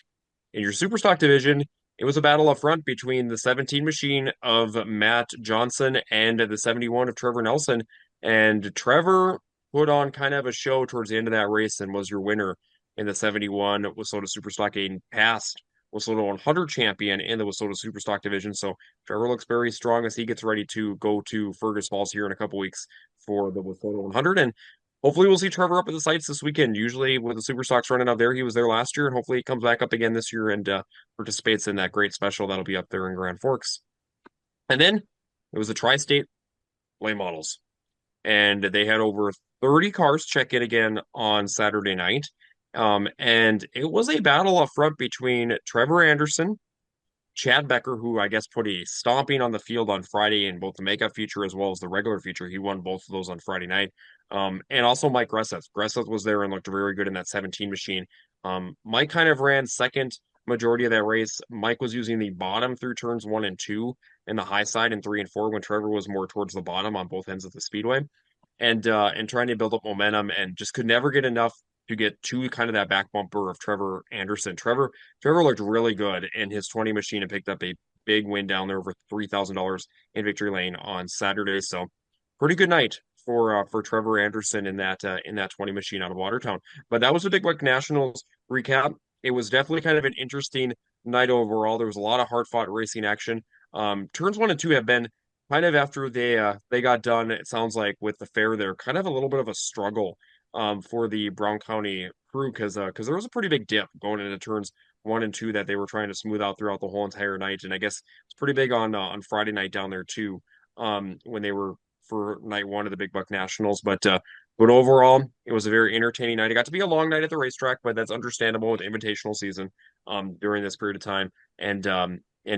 In your Superstock division, it was a battle up front between the 17 machine of Matt Johnson and the 71 of Trevor Nelson. And Trevor put on kind of a show towards the end of that race and was your winner in the 71 Wissota Superstock 8 and passed Wissota 100 champion in the Wissota Superstock division. So Trevor looks very strong as he gets ready to go to Fergus Falls here in a couple weeks for the Wissota 100. And hopefully we'll see Trevor up at the sites this weekend. Usually with the Superstocks running out there, he was there last year, and hopefully he comes back up again this year and participates in that great special that'll be up there in Grand Forks. And then it was the Tri-State Late Models, and they had over 30 cars check in again on Saturday night. And it was a battle up front between Trevor Anderson, Chad Becker, who I guess put a stomping on the field on Friday in both the makeup feature as well as the regular feature. He won both of those on Friday night. And also Mike Gresseth. Gresseth was there and looked very good in that 17 machine. Mike kind of ran second majority of that race. Mike was using the bottom through turns 1 and 2 and the high side in 3 and 4, when Trevor was more towards the bottom on both ends of the speedway. And trying to build up momentum, and just could never get enough to get to kind of that back bumper of Trevor Anderson. Trevor looked really good in his 20 machine and picked up a big win down there, over $3,000 in victory lane on Saturday. So pretty good night for Trevor Anderson in that 20 machine out of Watertown. But that was the Big Buck Nationals recap. It was definitely kind of an interesting night overall. There was a lot of hard fought racing action. Turns 1 and 2 have been kind of, after they got done, it sounds like, with the fair there, kind of a little bit of a struggle for the Brown County crew, because there was a pretty big dip going into turns 1 and 2 that they were trying to smooth out throughout the whole entire night. And I guess it's pretty big on Friday night down there too, when they were for night 1 of the Big Buck Nationals. But overall, it was a very entertaining night. It got to be a long night at the racetrack, but that's understandable with invitational season during this period of time, and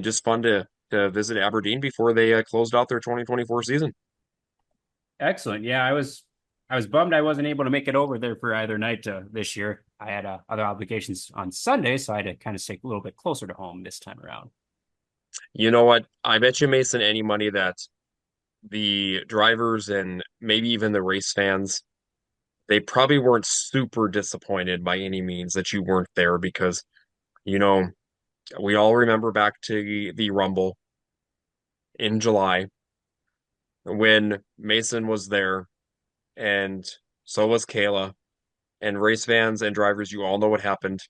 just fun to visit Aberdeen before they closed out their 2024 season. Excellent. Yeah, I was bummed I wasn't able to make it over there for either night this year. I had other obligations on Sunday, so I had to kind of stay a little bit closer to home this time around. You know what? I bet you, Mason, any money that the drivers and maybe even the race fans, they probably weren't super disappointed by any means that you weren't there, because, we all remember back to the Rumble in July when Mason was there, and so was Kayla, and race fans and drivers. You all know what happened.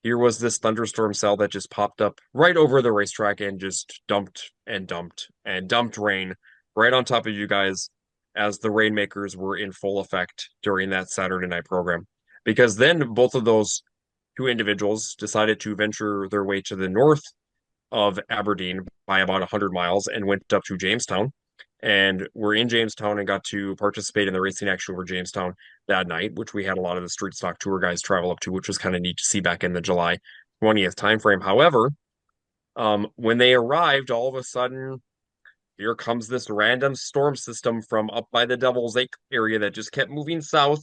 Here was this thunderstorm cell that just popped up right over the racetrack and just dumped and dumped and dumped rain right on top of you guys, as the rainmakers were in full effect during that Saturday night program. Because then both of those two individuals decided to venture their way to the north of Aberdeen by about 100 miles and went up to Jamestown. And we're in Jamestown and got to participate in the racing action over Jamestown that night, which we had a lot of the street stock tour guys travel up to, which was kind of neat to see back in the July 20th timeframe. However, when they arrived, all of a sudden, here comes this random storm system from up by the Devil's Lake area that just kept moving south.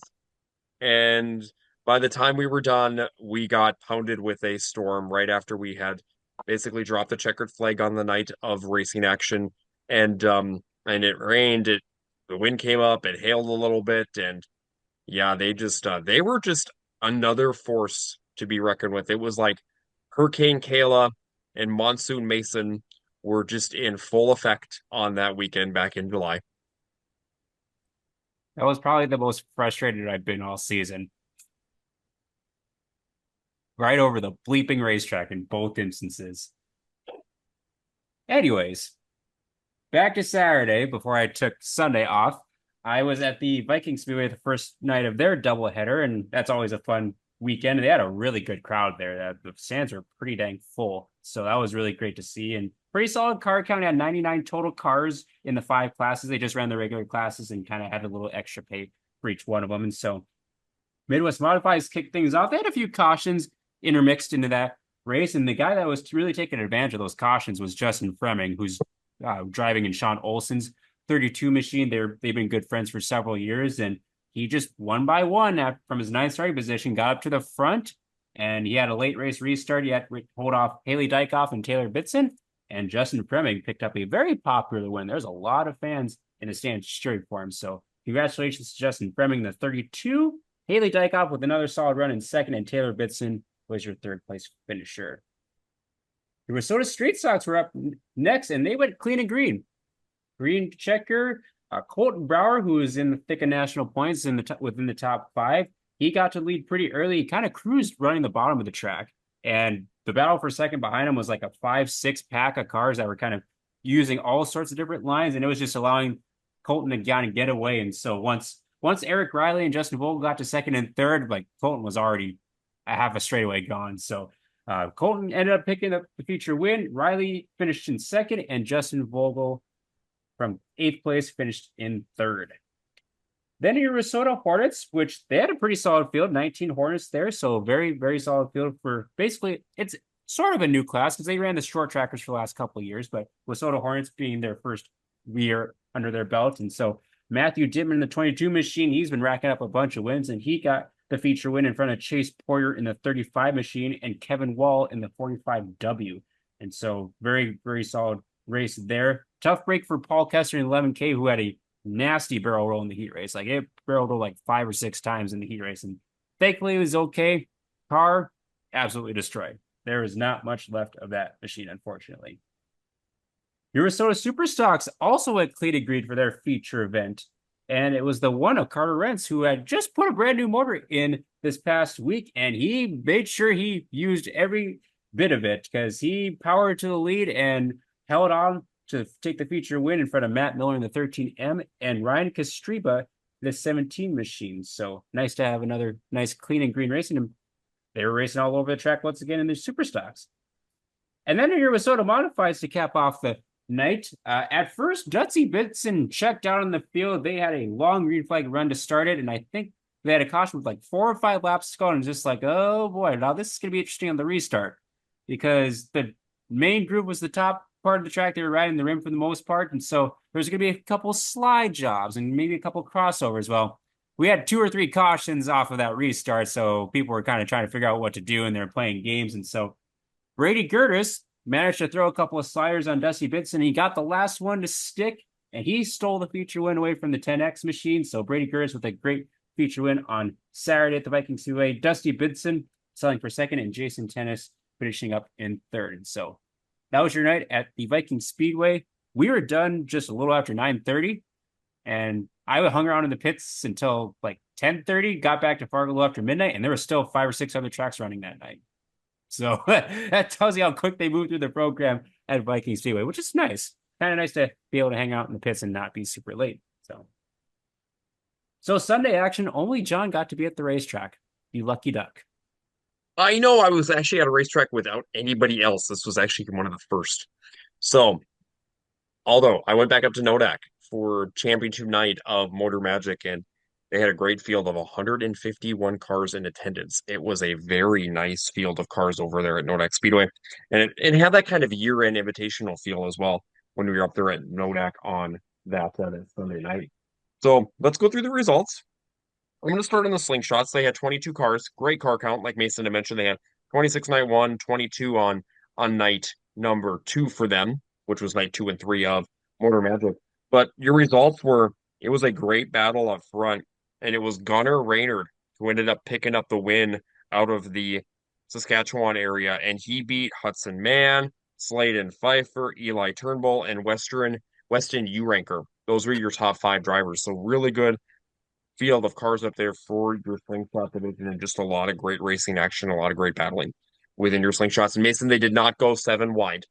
And by the time we were done, we got pounded with a storm right after we had basically dropped the checkered flag on the night of racing action. And it rained, the wind came up, it hailed a little bit, and yeah, they were just another force to be reckoned with. It was like Hurricane Kayla and Monsoon Mason were just in full effect on that weekend back in July. That was probably the most frustrated I've been all season. Right over the bleeping racetrack in both instances. Anyways, back to Saturday before I took Sunday off. I was at the Viking Speedway the first night of their doubleheader, and that's always a fun weekend. They had a really good crowd there. The stands were pretty dang full, so that was really great to see. And pretty solid car count. Had 99 total cars in the 5 classes. They just ran the regular classes and kind of had a little extra pay for each one of them. And so Midwest Modifieds kicked things off. They had a few cautions intermixed into that race, and the guy that was really taking advantage of those cautions was Justin Fremming, who's driving in Sean Olson's 32 machine. They've been good friends for several years, and he just one by one from his ninth starting position got up to the front, and he had a late race restart. He had to hold off Haley Dykoff and Taylor Bitson, and Justin Fremming picked up a very popular win. There's a lot of fans in the stands cheering for him, so congratulations to Justin Fremming, the 32. Haley Dykoff with another solid run in second, and Taylor Bitson was your third place finisher. The Minnesota Street Stocks were up next, and they went clean and green. Green checker, Colton Brower, who is in the thick of national points within the top 5, he got to lead pretty early. He kind of cruised running the bottom of the track, and the battle for second behind him was like a 5-6 pack of cars that were kind of using all sorts of different lines, and it was just allowing Colton to kind of get away. And so once Eric Riley and Justin Vogel got to second and third, like Colton was already a half a straightaway gone. So Colton ended up picking up the feature win. Riley finished in second, and Justin Vogel from 8th place finished in third. Then your Minnesota Hornets, which they had a pretty solid field, 19 Hornets there. So very, very solid field for basically, it's sort of a new class because they ran the short trackers for the last couple of years, but Minnesota Hornets being their first year under their belt. And so Matthew Dittman in the 22 machine, he's been racking up a bunch of wins, and he got the feature win in front of Chase Poyer in the 35 machine and Kevin Wall in the 45W. And so very, very solid race there. Tough break for Paul Kessler in 11K, who had a nasty barrel roll in the heat race. Like it barrel rolled like 5 or 6 times in the heat race, and thankfully it was okay. Car absolutely destroyed. There is not much left of that machine, unfortunately. Minnesota Superstocks also went clean and green for their feature event, and it was the one of Carter Rentz, who had just put a brand new motor in this past week, and he made sure he used every bit of it because he powered to the lead and held on to take the feature win in front of Matt Miller in the 13M and Ryan Castriba the 17 machine. So nice to have another nice clean and green racing. And they were racing all over the track once again in their Superstocks. And then your Minnesota Modifieds to cap off the night. At first, Dutzy Bitson checked out in the field. They had a long green flag run to start it, and I think they had a caution with like 4 or 5 laps to go, and just like, oh boy, now this is going to be interesting on the restart because the main group was the top part of the track. They were riding the rim for the most part, and so there's going to be a couple slide jobs and maybe a couple crossovers. Well, we had 2 or 3 cautions off of that restart, so people were kind of trying to figure out what to do, and they're playing games, and so Brady Gertis managed to throw a couple of sliders on Dusty Bitson. He got the last one to stick, and he stole the feature win away from the 10X machine. So Brady Gertis with a great feature win on Saturday at the Viking Speedway. Dusty Bitson selling for second, and Jason Tennis finishing up in third. And so that was your night at the Viking Speedway. We were done just a little after 9:30, and I hung around in the pits until like 10:30, got back to Fargo after midnight, and there were still 5 or 6 other tracks running that night. So that tells you how quick they move through the program at Viking Speedway, which is nice. Kind of nice to be able to hang out in the pits and not be super late. So Sunday action, only John got to be at the racetrack. You lucky duck. I know I was actually at a racetrack without anybody else. This was actually one of the first. So, although I went back up to Nodak for championship night of Motor Magic, and they had a great field of 151 cars in attendance. It was a very nice field of cars over there at Nodak Speedway. And it had that kind of year-end invitational feel as well when we were up there at Nodak on that Sunday night. So let's go through the results. I'm going to start on the slingshots. They had 22 cars, great car count. Like Mason had mentioned, they had 26 night 1, 22 on night number 2 for them, which was night 2 and 3 of Motor Magic. But your results were, it was a great battle up front, and it was Gunnar Raynard who ended up picking up the win out of the Saskatchewan area, and he beat Hudson Mann, Sladen Pfeiffer, Eli Turnbull, and Weston Uranker. Those were your top 5 drivers. So really good field of cars up there for your slingshot division, and just a lot of great racing action, a lot of great battling within your slingshots. And Mason, they did not go 7 wide.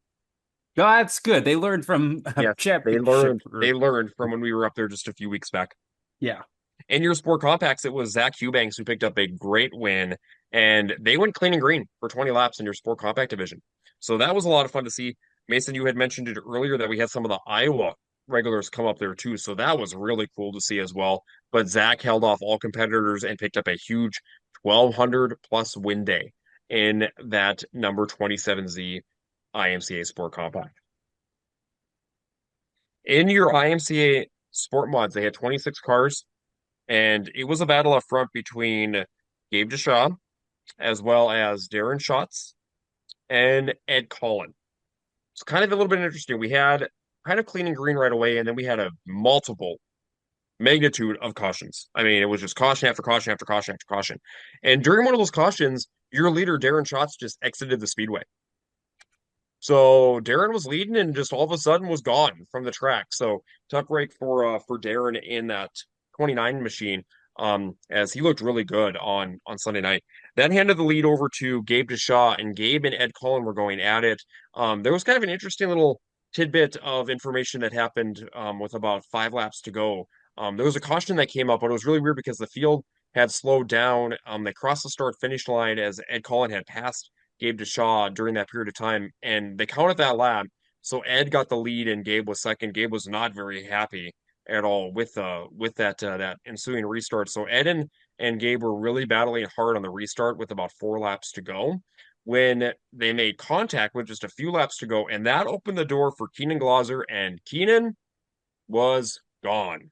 No, that's good. They learned from a Yes, championship. they learned from when we were up there just a few weeks back. Yeah. In your sport compacts, it was Zach Eubanks who picked up a great win, and they went clean and green for 20 laps in your sport compact division. So that was a lot of fun to see. Mason, you had mentioned it earlier that we had some of the Iowa regulars come up there too. So that was really cool to see as well. But Zach held off all competitors and picked up a huge 1200 plus win day in that number 27Z IMCA Sport Compact. In your IMCA Sport Mods, they had 26 cars. And it was a battle up front between Gabe Deshaw as well as Darren Schatz and Ed Collin. It's kind of a little bit interesting. We had kind of clean and green right away, and then we had a multiple magnitude of cautions. I mean, it was just caution after caution after caution after caution. And during one of those cautions, your leader, Darren Schatz, just exited the speedway. So Darren was leading and just all of a sudden was gone from the track. So tough break for Darren in that 29 machine. As he looked really good on Sunday night. Then handed the lead over to Gabe Deshaw, and Gabe and Ed Cullen were going at it. There was kind of an interesting little tidbit of information that happened with about 5 laps to go. There was a caution that came up, but it was really weird because the field had slowed down. They crossed the start finish line as Ed Cullen had passed Gabe Deshaw during that period of time, and they counted that lap. So Ed got the lead, and Gabe was second. Gabe was not very happy at all with that ensuing restart. So Ed and Gabe were really battling hard on the restart with about 4 laps to go when they made contact with just a few laps to go, and that opened the door for Keenan Glauser, and Keenan was gone.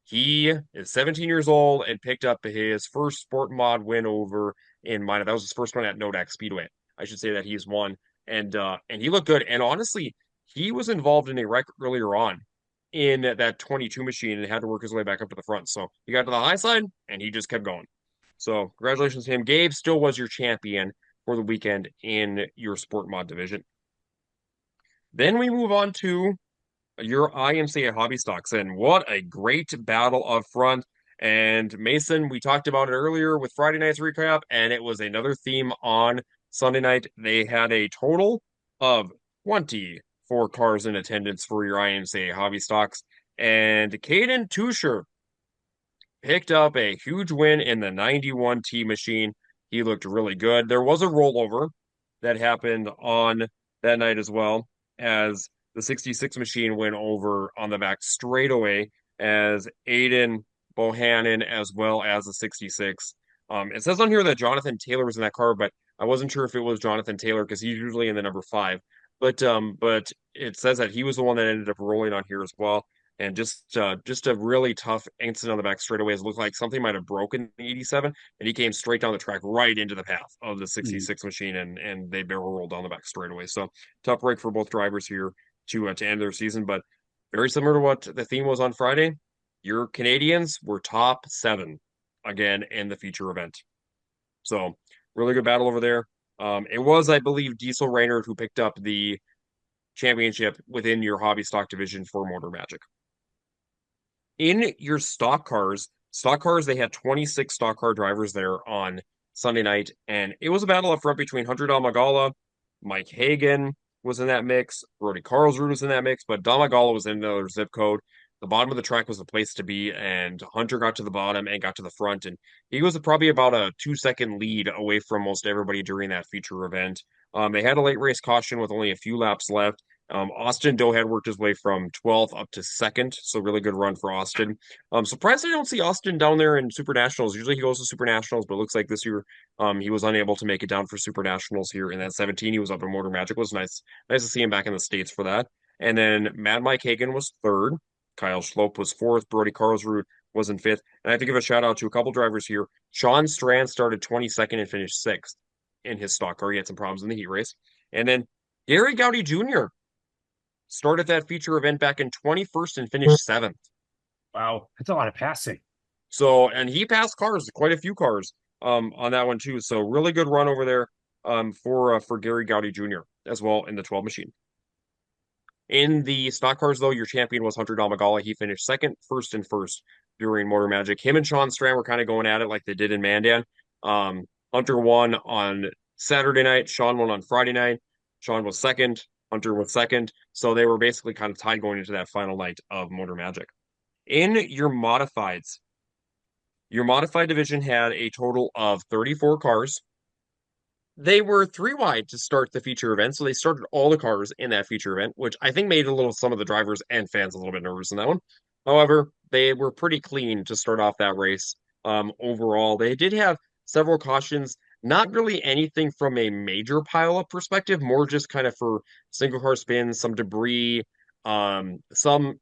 He is 17 years old and picked up his first sport mod win over in Minot. That was his first one at Nodak Speedway. I should say that he's won, and he looked good. And honestly, he was involved in a wreck earlier on in that 22 machine and had to work his way back up to the front. So he got to the high side and he just kept going. So congratulations to him. Gabe still was your champion for the weekend in your sport mod division. Then we move on to your IMCA hobby stocks, and what a great battle up front. And Mason, we talked about it earlier with Friday night's recap, and it was another theme on Sunday night. They had a total of 24 cars in attendance for your IMCA hobby stocks, and Caden Tusher picked up a huge win in the 91T machine. He looked really good. There was a rollover that happened on that night as well, as the 66 machine went over on the back straightaway as Aiden Bohannon as well as the 66. It says on here that Jonathan Taylor was in that car, but I wasn't sure if it was Jonathan Taylor because he's usually in the number 5. But it says that he was the one that ended up rolling on here as well. And just a really tough incident on the back straightaway. It looked like something might have broken the 87, and he came straight down the track right into the path of the 66 machine, and they barrel rolled down the back straightaway. So tough break for both drivers here to end their season, but very similar to what the theme was on Friday. Your Canadians were top 7 again in the feature event. So really good battle over there. It was, I believe, Diesel Raynard who picked up the championship within your hobby stock division for Motor Magic. In your stock cars, they had 26 stock car drivers there on Sunday night, and it was a battle up front between Hunter Damagala, Mike Hagan was in that mix, Brody Carlsrud was in that mix, but Damagala was in another zip code. The bottom of the track was the place to be, and Hunter got to the bottom and got to the front, and he was probably about a 2-second lead away from most everybody during that feature event. They had a late race caution with only a few laps left. Austin Doe had worked his way from 12th up to 2nd, so really good run for Austin. Surprised I don't see Austin down there in Super Nationals. Usually he goes to Super Nationals, but it looks like this year he was unable to make it down for Super Nationals here in that 17. He was up in Motor Magic. It was nice to see him back in the States for that. And then Mad Mike Hagan was 3rd. Kyle Schlope was 4th. Brody Carlsrud was in 5th. And I have to give a shout out to a couple drivers here. Sean Strand started 22nd and finished 6th in his stock car. He had some problems in the heat race. And then Gary Gowdy Jr. started that feature event back in 21st and finished 7th. Wow, that's a lot of passing. So, and he passed cars, quite a few cars, on that one too. So really good run over there, for Gary Gowdy Jr. as well in the 12 machine. In the stock cars, though, your champion was Hunter Damagala. He finished 2nd, 1st, and 1st during Motor Magic. Him and Sean Strand were kind of going at it like they did in Mandan. Hunter won on Saturday night. Sean won on Friday night. Sean was 2nd. Hunter was second. So they were basically kind of tied going into that final night of Motor Magic. In your modified division had a total of 34 cars. They were three wide to start the feature event, so they started all the cars in that feature event, which I think made some of the drivers and fans a little bit nervous in that one. However, they were pretty clean to start off that race. Overall, they did have several cautions, not really anything from a major pileup perspective, more just kind of for single car spins, some debris, some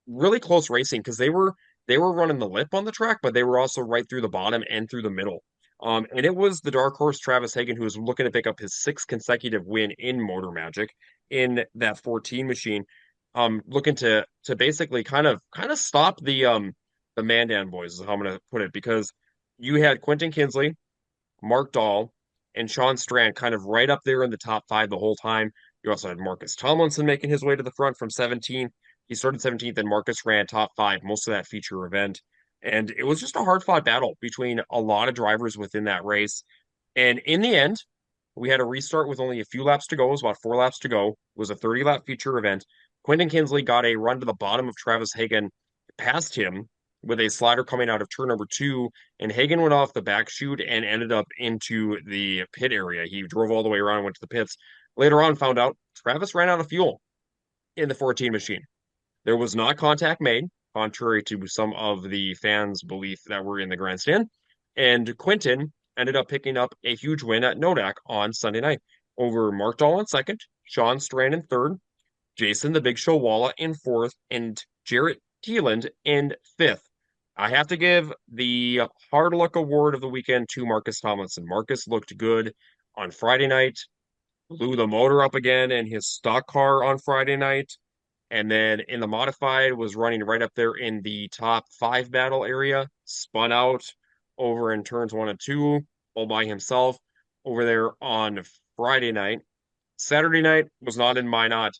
really close racing because they were running the lip on the track, but they were also right through the bottom and through the middle. And it was the dark horse Travis Hagen who was looking to pick up his sixth consecutive win in Motor Magic in that 14 machine. Looking to basically kind of stop the Mandan boys is how I'm gonna put it, because you had Quentin Kinsley, Mark Dahl, and Sean Strand kind of right up there in the top five the whole time. You also had Marcus Tomlinson making his way to the front from 17th. He started 17th, and Marcus ran top five most of that feature event. And it was just a hard fought battle between a lot of drivers within that race. And in the end, we had a restart with only a few laps to go. It was about 4 laps to go. It was a 30 lap feature event. Quentin Kinsley got a run to the bottom of Travis Hagen, passed him with a slider coming out of turn number two, and Hagen went off the back chute and ended up into the pit area. He drove all the way around and went to the pits. Later on, found out Travis ran out of fuel in the 14 machine. There was not contact made, contrary to some of the fans' belief that were in the grandstand. And Quentin ended up picking up a huge win at Nodak on Sunday night over Mark Dahl in second, Sean Strand in third, Jason the Big Show Walla in fourth, and Jarrett Teeland in fifth. I have to give the hard luck award of the weekend to Marcus Tomlinson. Marcus looked good on Friday night, blew the motor up again in his stock car on Friday night, and then in the modified was running right up there in the top five battle area, spun out over in turns one and two all by himself over there on Friday night. Saturday night was not in Minot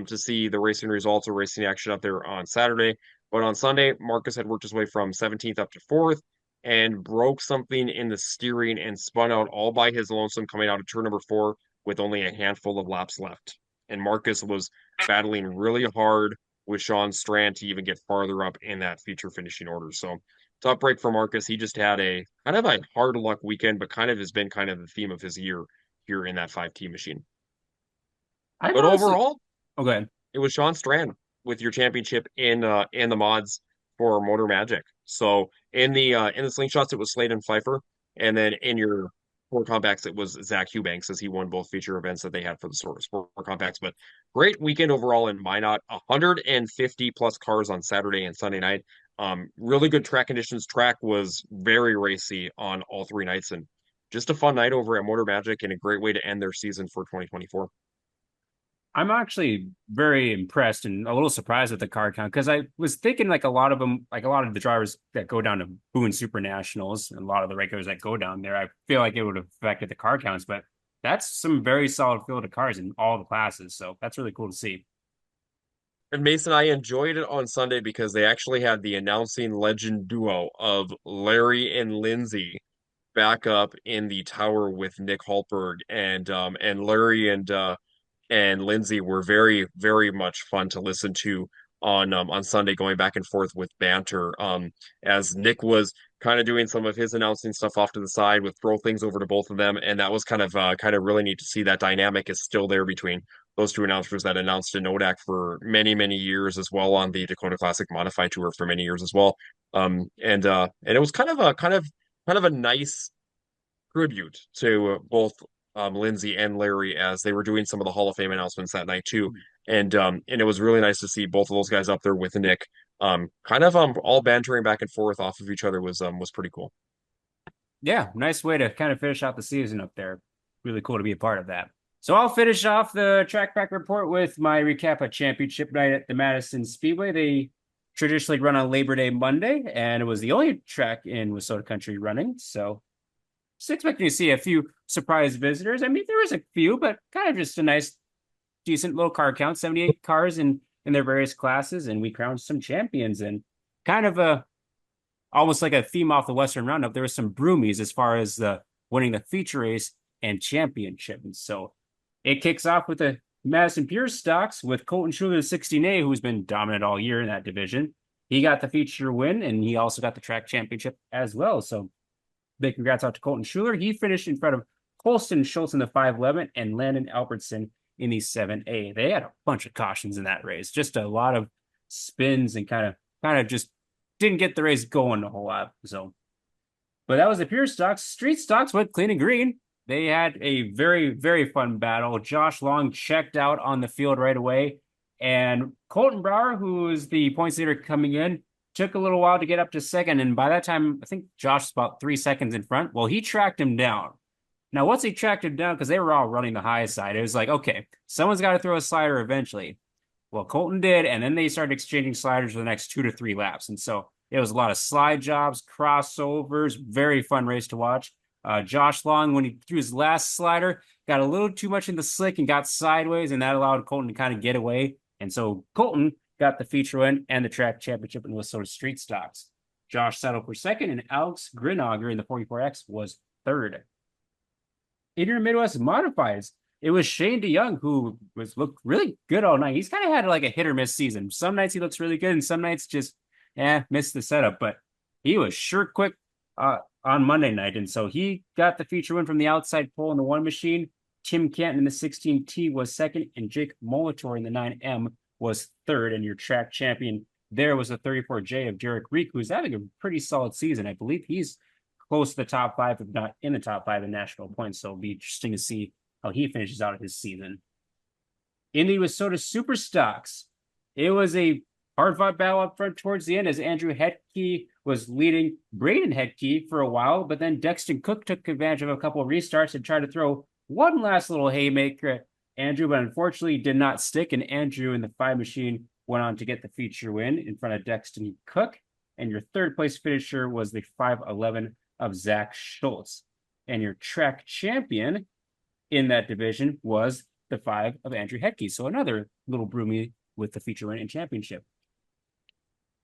to see the racing results or racing action up there on Saturday. But on Sunday, Marcus had worked his way from 17th up to fourth and broke something in the steering and spun out all by his lonesome coming out of turn number four with only a handful of laps left. And Marcus was battling really hard with Sean Strand to even get farther up in that feature finishing order. So tough break for Marcus. He just had a kind of a hard luck weekend, but kind of has been kind of the theme of his year here in that 5T machine. I'm But honestly overall, okay. it was Sean Strand with your championship in the mods for Motor Magic. So in the slingshots, it was Slade and Pfeiffer, and then in your sport compacts, it was Zach Eubanks as he won both feature events that they had for the sport compacts. But great weekend overall in Minot. 150 plus cars on Saturday and Sunday night. Really good track conditions. Track was very racy on all three nights, and just a fun night over at Motor Magic and a great way to end their season for 2024. I'm actually very impressed and a little surprised with the car count because I was thinking like a lot of them, like a lot of the drivers that go down to Boone Super Nationals and a lot of the regulars that go down there, I feel like it would have affected the car counts, but that's some very solid field of cars in all the classes. So that's really cool to see. And Mason, I enjoyed it on Sunday because they actually had the announcing legend duo of Larry and Lindsay back up in the tower with Nick Hultberg, and Larry and Lindsay were very, very much fun to listen to on Sunday, going back and forth with banter. As Nick was kind of doing some of his announcing stuff off to the side, would throw things over to both of them, and that was kind of really neat to see that dynamic is still there between those two announcers that announced in Nodak for many, many years as well on the Dakota Classic Modified Tour for many years as well. And it was kind of a nice tribute to both Lindsay and Larry as they were doing some of the Hall of Fame announcements that night too. And it was really nice to see both of those guys up there with Nick. All bantering back and forth off of each other was pretty cool. Yeah, nice way to kind of finish out the season up there. Really cool to be a part of that. So I'll finish off the track back report with my recap of championship night at the Madison Speedway. They traditionally run on Labor Day Monday, and it was the only track in Wissota Country running. So just expecting to see a few surprise visitors. I mean, there was a few, but kind of just a nice, decent little car count, 78 cars in their various classes, and we crowned some champions and kind of almost like a theme off the Western Roundup. There was some broomies as far as the winning the feature race and championship. And so it kicks off with a Madison Pure Stocks with Colton Schuler, 16A, who's been dominant all year in that division. He got the feature win, and he also got the track championship as well. So big congrats out to Colton Schuler. He finished in front of Colston Schultz in the 511 and Landon Albertson in the 7A. They had a bunch of cautions in that race, just a lot of spins and kind of just didn't get the race going a whole lot. So, but that was the Pure Stocks. Street Stocks went clean and green. They had a very, very fun battle. Josh Long checked out on the field right away. And Colton Brower, who is the points leader coming in, took a little while to get up to second. And by that time, I think Josh was about 3 seconds in front. Well, he tracked him down. Now, once he tracked him down, because they were all running the high side, it was like, okay, someone's got to throw a slider eventually. Well, Colton did, and then they started exchanging sliders for the next 2 to 3 laps. And so it was a lot of slide jobs, crossovers, very fun race to watch. Josh Long, when he threw his last slider, got a little too much in the slick and got sideways, and that allowed Colton to kind of get away. And so Colton got the feature win and the track championship in Wissota Street Stocks. Josh settled for second, and Alex Grinauger in the 44X was third. In your Midwest Modifieds, it was Shane DeYoung who looked really good all night. He's kind of had like a hit or miss season. Some nights he looks really good, and some nights just missed the setup. But he was sure quick on Monday night, and so he got the feature win from the outside pole in the 1 machine. Tim Canton in the 16T was second, and Jake Molitor in the 9M was third. And your track champion there was the 34J of Derek Reek, who's having a pretty solid season. I believe he's close to the top 5, if not in the top 5 in national points. So it'll be interesting to see how he finishes out his season. In the Wissota Super Stocks, it was a hard-fought battle up front towards the end as Andrew Hetke was leading Braden Hetke for a while, but then Dexton Cook took advantage of a couple of restarts and tried to throw one last little haymaker at Andrew, but unfortunately did not stick, and Andrew in the 5 machine went on to get the feature win in front of Dexton Cook, and your third place finisher was the 511 of Zach Schultz. And your track champion in that division was the 5 of Andrew Hetke. So another little broomy with the feature win and championship.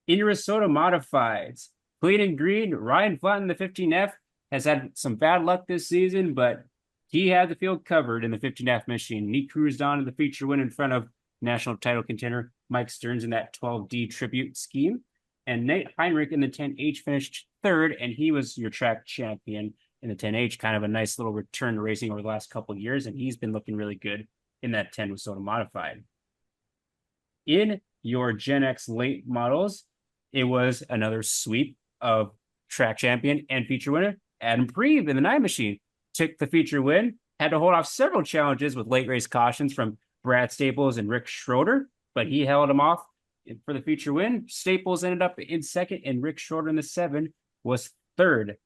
In your Wissota Modifieds, clean and green, Ryan Flatten, the 15F, has had some bad luck this season, but he had the field covered in the 15F machine. He cruised on to the feature win in front of national title contender Mike Stearns in that 12D tribute scheme. And Nate Heinrich in the 10H finished third, and he was your track champion in the 10H. Kind of a nice little return to racing over the last couple of years, and he's been looking really good in that 10 Wissota Modified. In your Gen X late models, it was another sweep of track champion and feature winner Adam Preeve in the 9 machine. Took the feature win, had to hold off several challenges with late race cautions from Brad Staples and Rick Schroeder, but he held them off for the feature win. Staples ended up in second, and Rick Schroeder in the 7 was third.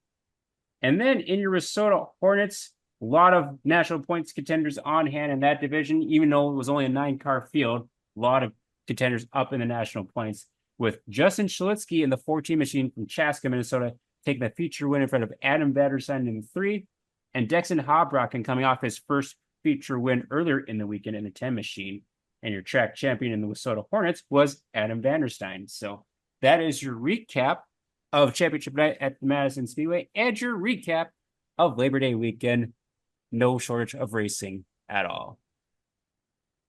And then in your Wissota Hornets, a lot of national points contenders on hand in that division, even though it was only a 9-car field. A lot of contenders up in the national points, with Justin Schlitsky in the 14 machine from Chaska, Minnesota, taking the feature win in front of Adam Vanderstein in the 3, and Dexon Hobrocken coming off his first feature win earlier in the weekend in the 10 machine. And your track champion in the Wissota Hornets was Adam Vanderstein. So that is your recap of championship night at the Madison Speedway and your recap of Labor Day weekend. No shortage of racing at all.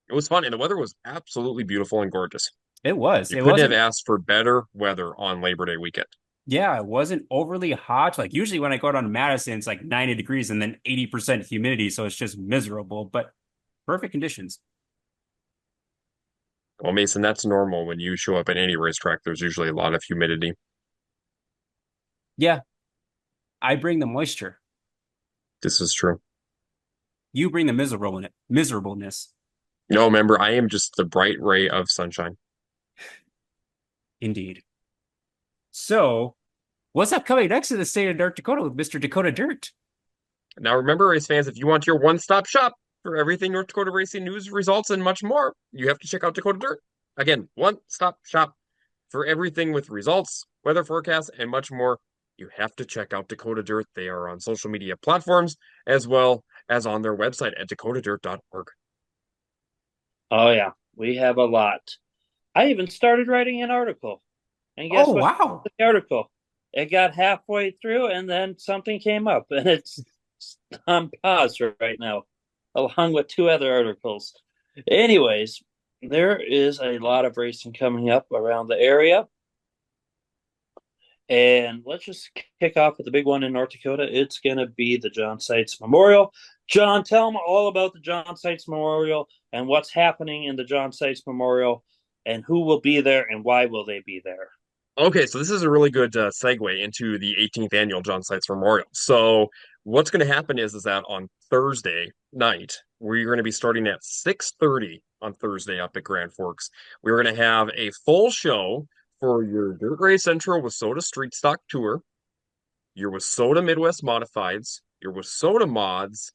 It was fun, and the weather was absolutely beautiful and gorgeous. It was. You couldn't have asked for better weather on Labor Day weekend. Yeah, it wasn't overly hot. Like usually when I go down to Madison, it's like 90 degrees and then 80% humidity. So it's just miserable, but perfect conditions. Well, Mason, that's normal when you show up at any racetrack. There's usually a lot of humidity. Yeah, I bring the moisture. This is true. You bring the miserableness. No, remember, I am just the bright ray of sunshine. Indeed. So, what's up coming next in the state of North Dakota with Mr. Dakota Dirt? Now, remember, race fans, if you want your one-stop shop for everything North Dakota racing news, results, and much more, you have to check out Dakota Dirt. Again, one-stop shop for everything with results, weather forecasts, and much more. You have to check out Dakota Dirt. They are on social media platforms as well as on their website at dakotadirt.org. Oh, yeah. We have a lot. I even started writing an article. And guess what? Wow. The article. It got halfway through, and then something came up, and it's on pause right now, along with 2 other articles. Anyways, there is a lot of racing coming up around the area. And let's just kick off with the big one in North Dakota. It's going to be the John Seitz Memorial. John, tell them all about the John Seitz Memorial and what's happening in the John Seitz Memorial and who will be there and why will they be there. Okay, so this is a really good segue into the 18th annual John Seitz Memorial. So what's going to happen is that on Thursday night, we're going to be starting at 6:30 on Thursday up at Grand Forks. We're going to have a full show for your Dirt Race Central WISSOTA Street Stock Tour, your WISSOTA Midwest Modifieds, your WISSOTA Mods,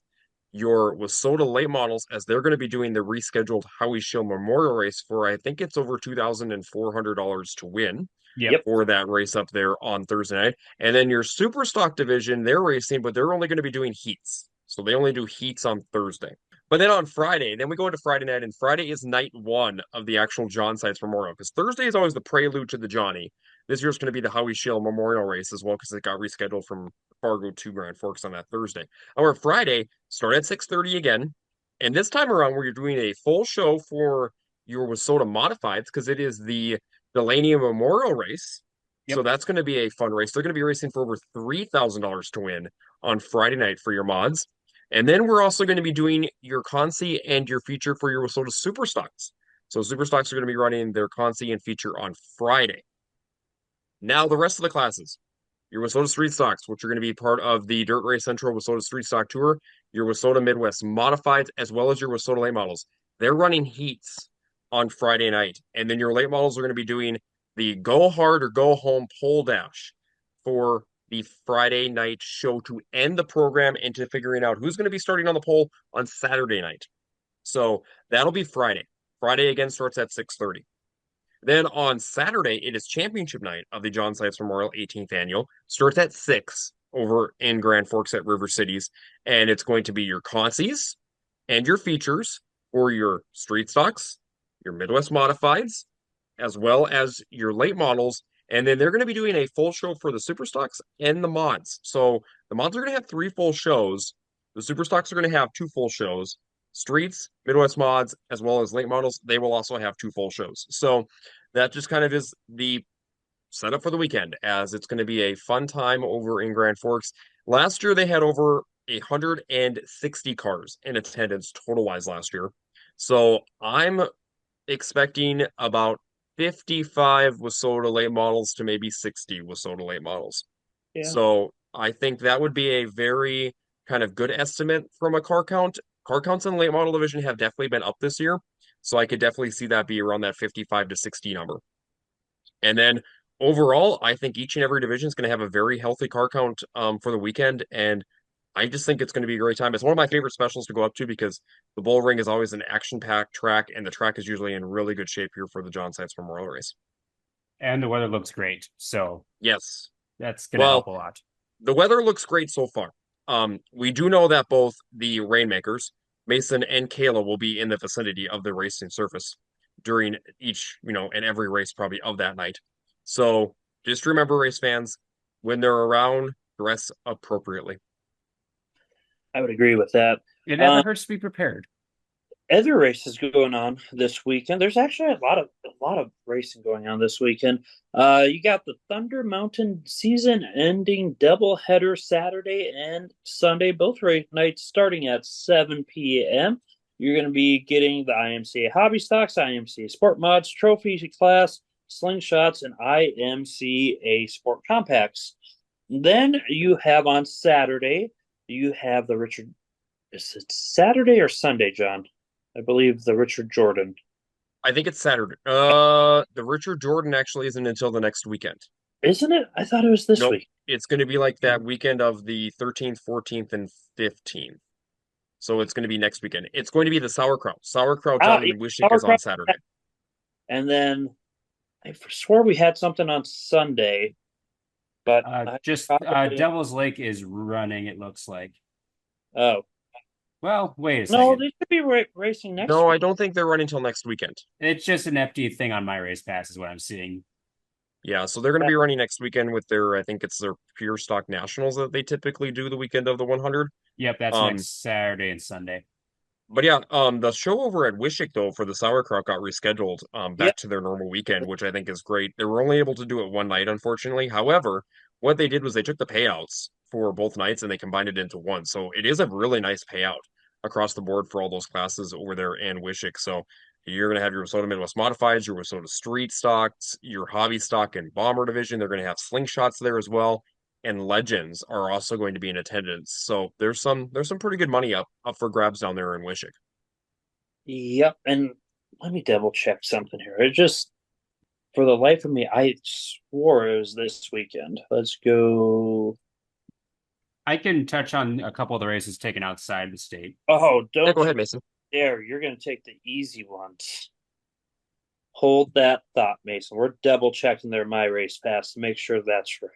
your WISSOTA Late Models, as they're going to be doing the rescheduled Howie Show Memorial Race for, I think it's over $2,400 to win Yep. for that race up there on Thursday night. And then your super stock division, they're racing, but they're only going to be doing heats. So they only do heats on Thursday. But then on Friday, then we go into Friday night, and Friday is night one of the actual John Seitz Memorial, because Thursday is always the prelude to the Johnny. This year's going to be the Howie Shield Memorial Race as well, because it got rescheduled from Fargo to Grand Forks on that Thursday. However, Friday, start at 6:30 again. And this time around, where you're doing a full show for your WISSOTA Modifieds, because it is the Delaney Memorial Race. So Yep. that's going to be a fun race. They're going to be racing for over $3,000 to win on Friday night for your mods. And then we're also going to be doing your Consi and your feature for your WISSOTA Super Stocks. So Super Stocks are going to be running their Consi and feature on Friday. Now the rest of the classes. Your WISSOTA Street Stocks, which are going to be part of the Dirt Race Central WISSOTA Street Stock Tour, your WISSOTA Midwest Modifieds, as well as your WISSOTA Late Models. They're running heats on Friday night. And then your late models are going to be doing the Go Hard or Go Home pole dash for the Friday night show to end the program into figuring out who's going to be starting on the pole on Saturday night. So that'll be Friday. Friday again starts at 6:30. Then on Saturday, it is championship night of the John Seitz Memorial 18th Annual. Starts at 6 over in Grand Forks at River Cities. And it's going to be your consies and your features for your street stocks, your Midwest Modifieds, as well as your late models. And then they're going to be doing a full show for the super stocks and the mods. So the mods are going to have 3 full shows. The super stocks are going to have 2 full shows. Streets, Midwest mods, as well as late models, they will also have 2 full shows. So that just kind of is the setup for the weekend, as it's going to be a fun time over in Grand Forks. Last year, they had over 160 cars in attendance total wise last year. So I'm expecting about 55 WISSOTA late models to maybe 60 WISSOTA late models. Yeah, So I think that would be a very kind of good estimate from a car count. Car counts in the late model division have definitely been up this year. So I could definitely see that be around that 55 to 60 number. And then overall, I think each and every division is going to have a very healthy car count for the weekend. And I just think it's going to be a great time. It's one of my favorite specials to go up to because the bull ring is always an action-packed track, and the track is usually in really good shape here for the John Seitz Memorial Race. And the weather looks great. So Yes. that's going to help Well, a lot. the weather looks great so far. We do know that both the Rainmakers, Mason and Kayla, will be in the vicinity of the racing surface during each, and every race probably of that night. So just remember, race fans, when they're around, dress appropriately. I would agree with that. It never hurts to be prepared. Other races going on this weekend. There's actually a lot of racing going on this weekend. You got the Thunder Mountain season-ending doubleheader Saturday and Sunday, both race nights starting at 7 p.m. You're going to be getting the IMCA Hobby Stocks, IMCA Sport Mods, Trophy Class, Slingshots, and IMCA Sport Compacts. Then you have on Saturday, you have the Richard. Is it Saturday or Sunday, John? I believe the Richard Jordan. I think it's Saturday. The Richard Jordan actually isn't until the next weekend. Isn't it? I thought it was this Nope. week. It's going to be like that weekend of the 13th, 14th, and 15th. So it's going to be next weekend. It's going to be the sauerkraut. Sauerkraut down Yeah, in Wisnik is on sauerkraut. Saturday. And then I swore we had something on Sunday, but I Just probably Devil's Lake is running, it looks like. oh Well, wait a no, second. they should be racing next No, I week. don't think they're running until next weekend. It's just an empty thing on my race pass, is what I'm seeing. Yeah, so they're going to be running next weekend with their, I think it's their Pure Stock Nationals that they typically do the weekend of the 100. Yep, that's Um, next Saturday and Sunday. But yeah, the show over at Wishick though for the sauerkraut got rescheduled Yep. back to their normal weekend, which I think is great. They were only able to do it one night, unfortunately. However, what they did was they took the payouts for both nights and they combined it into one. So it is a really nice payout across the board for all those classes over there in Wishick. So you're gonna have your Minnesota Midwest Modifieds, your Minnesota Street Stocks, your Hobby Stock and Bomber Division. They're gonna have slingshots there as well. And Legends are also going to be in attendance. So there's some pretty good money up for grabs down there in Wishick. Yep. And let me double check something here. It just, for the life of me, I swore it was this weekend. Let's go. I can touch on a couple of the races taken outside the state. Oh, Yeah, don't go you ahead, Mason. dare. You're going to take the easy ones. Hold that thought, Mason. We're double checking their My Race Pass to make sure that's right.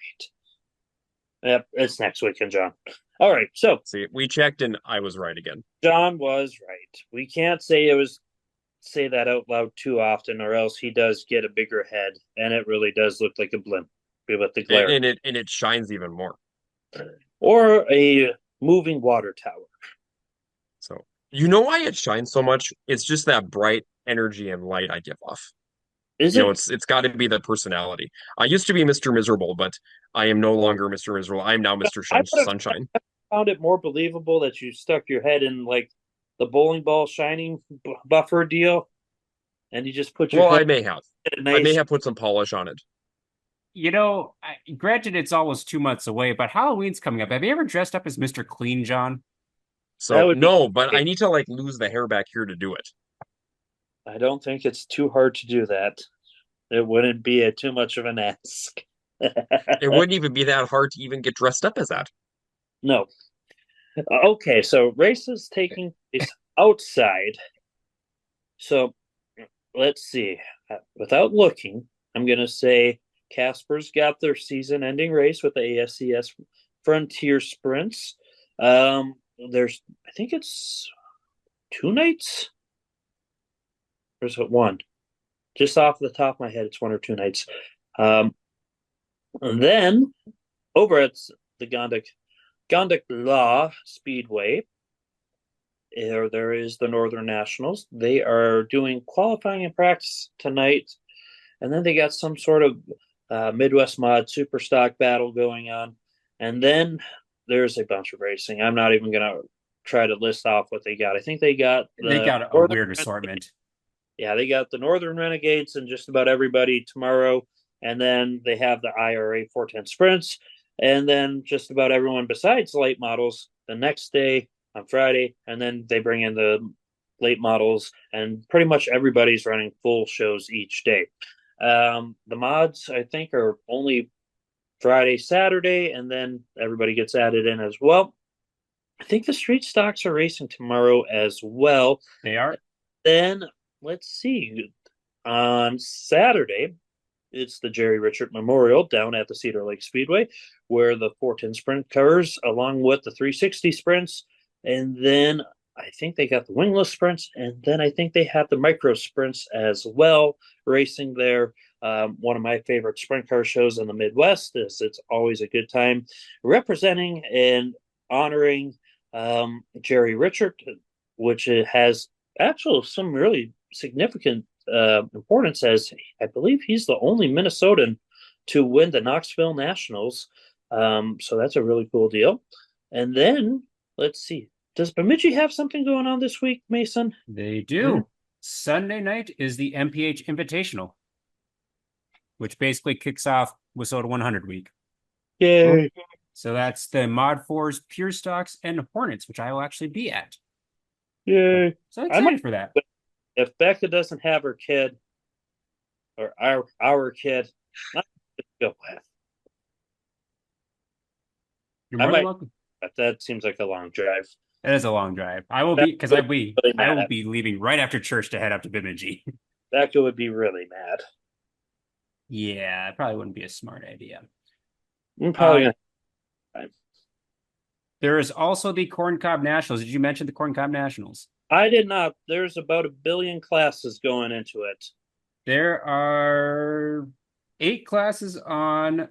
Yep, it's next weekend, John. All right, so See, we checked and I was right again. John was right. We can't say that out loud too often, or else he does get a bigger head, and it really does look like a blimp with the glare, And it shines even more. or a moving water tower. So you know why it shines so much? It's just that bright energy and light I give off. Is You know, it? it's got to be the personality. I used to be Mr. Miserable, but I am no longer Mr. Miserable. I am now Mr. I would have Sunshine. found it more believable that you stuck your head in like the bowling ball shining buffer deal, and you just put your Well, head I may have. in a I may nice. have put some polish on it. Granted, it's almost 2 months away, but Halloween's coming up. Have you ever dressed up as Mr. Clean, John? That So would be. no, but I need to like lose the hair back here to do it. I don't think it's too hard to do that. It wouldn't be too much of an ask. It wouldn't even be that hard to even get dressed up as that. No. Okay, so races taking place outside. So let's see. Without looking, I'm going to say Casper's got their season ending race with the ASCS Frontier Sprints. There's, I think it's 2 nights. Or is it one? Just off the top of my head, it's 1 or 2 nights. Um, and then over at the Gondak Law Speedway, there is the Northern Nationals. They are doing qualifying and practice tonight, and then they got some sort of Midwest Mod Super Stock battle going on, and then there's a bunch of racing. I'm not even gonna try to list off what they got. I think they got They the got a Northern, weird assortment. yeah, they got the Northern Renegades and just about everybody tomorrow, and then they have the IRA 410 Sprints, and then just about everyone besides late models the next day on Friday, and then they bring in the late models, and pretty much everybody's running full shows each day. The mods, I think, are only Friday, Saturday, and then everybody gets added in as well. I think the street stocks are racing tomorrow as well. They are. Then let's see. On Saturday, it's the Jerry Richard Memorial down at the Cedar Lake Speedway, where the 410 sprint covers along with the 360 sprints. And then I think they got the wingless sprints, and then I think they have the micro sprints as well racing there. One of my favorite sprint car shows in the Midwest is it's always a good time representing and honoring Jerry Richard, which has actually some really significant importance as I believe he's the only Minnesotan to win the Knoxville Nationals. So that's a really cool deal. And then let's see. Does Bemidji have something going on this week, Mason? They do. Sunday night is the MPH Invitational, which basically kicks off Minnesota 100 week. Yay. So that's the Mod 4s, Pure Stocks, and Hornets, which I will actually be at. Yay. So excited for that. If Becca doesn't have her kid, or our kid, I'm go with. You're I more than might, welcome. but that seems like a long drive. It is a long drive. I will be because I Really will be leaving right after church to head up to Bemidji. Becca would be really mad. Yeah, it probably wouldn't be a smart idea. I'm probably gonna. There is also the Corn Cob Nationals. Did you mention the Corn Cob Nationals? I did not. There's about 1 billion classes going into it. There are 8 classes on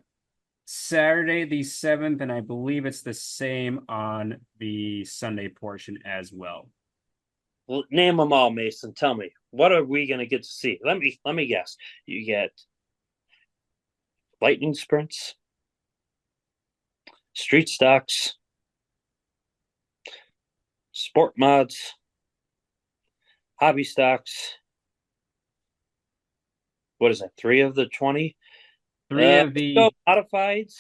Saturday the 7th, and I believe it's the same on the Sunday portion as well. Name them all, Mason. Tell me, what are we going to get to see? Let me guess. You get lightning sprints, street stocks, sport mods, hobby stocks. What is that? 3 of the 20? Three of Go the, modifieds.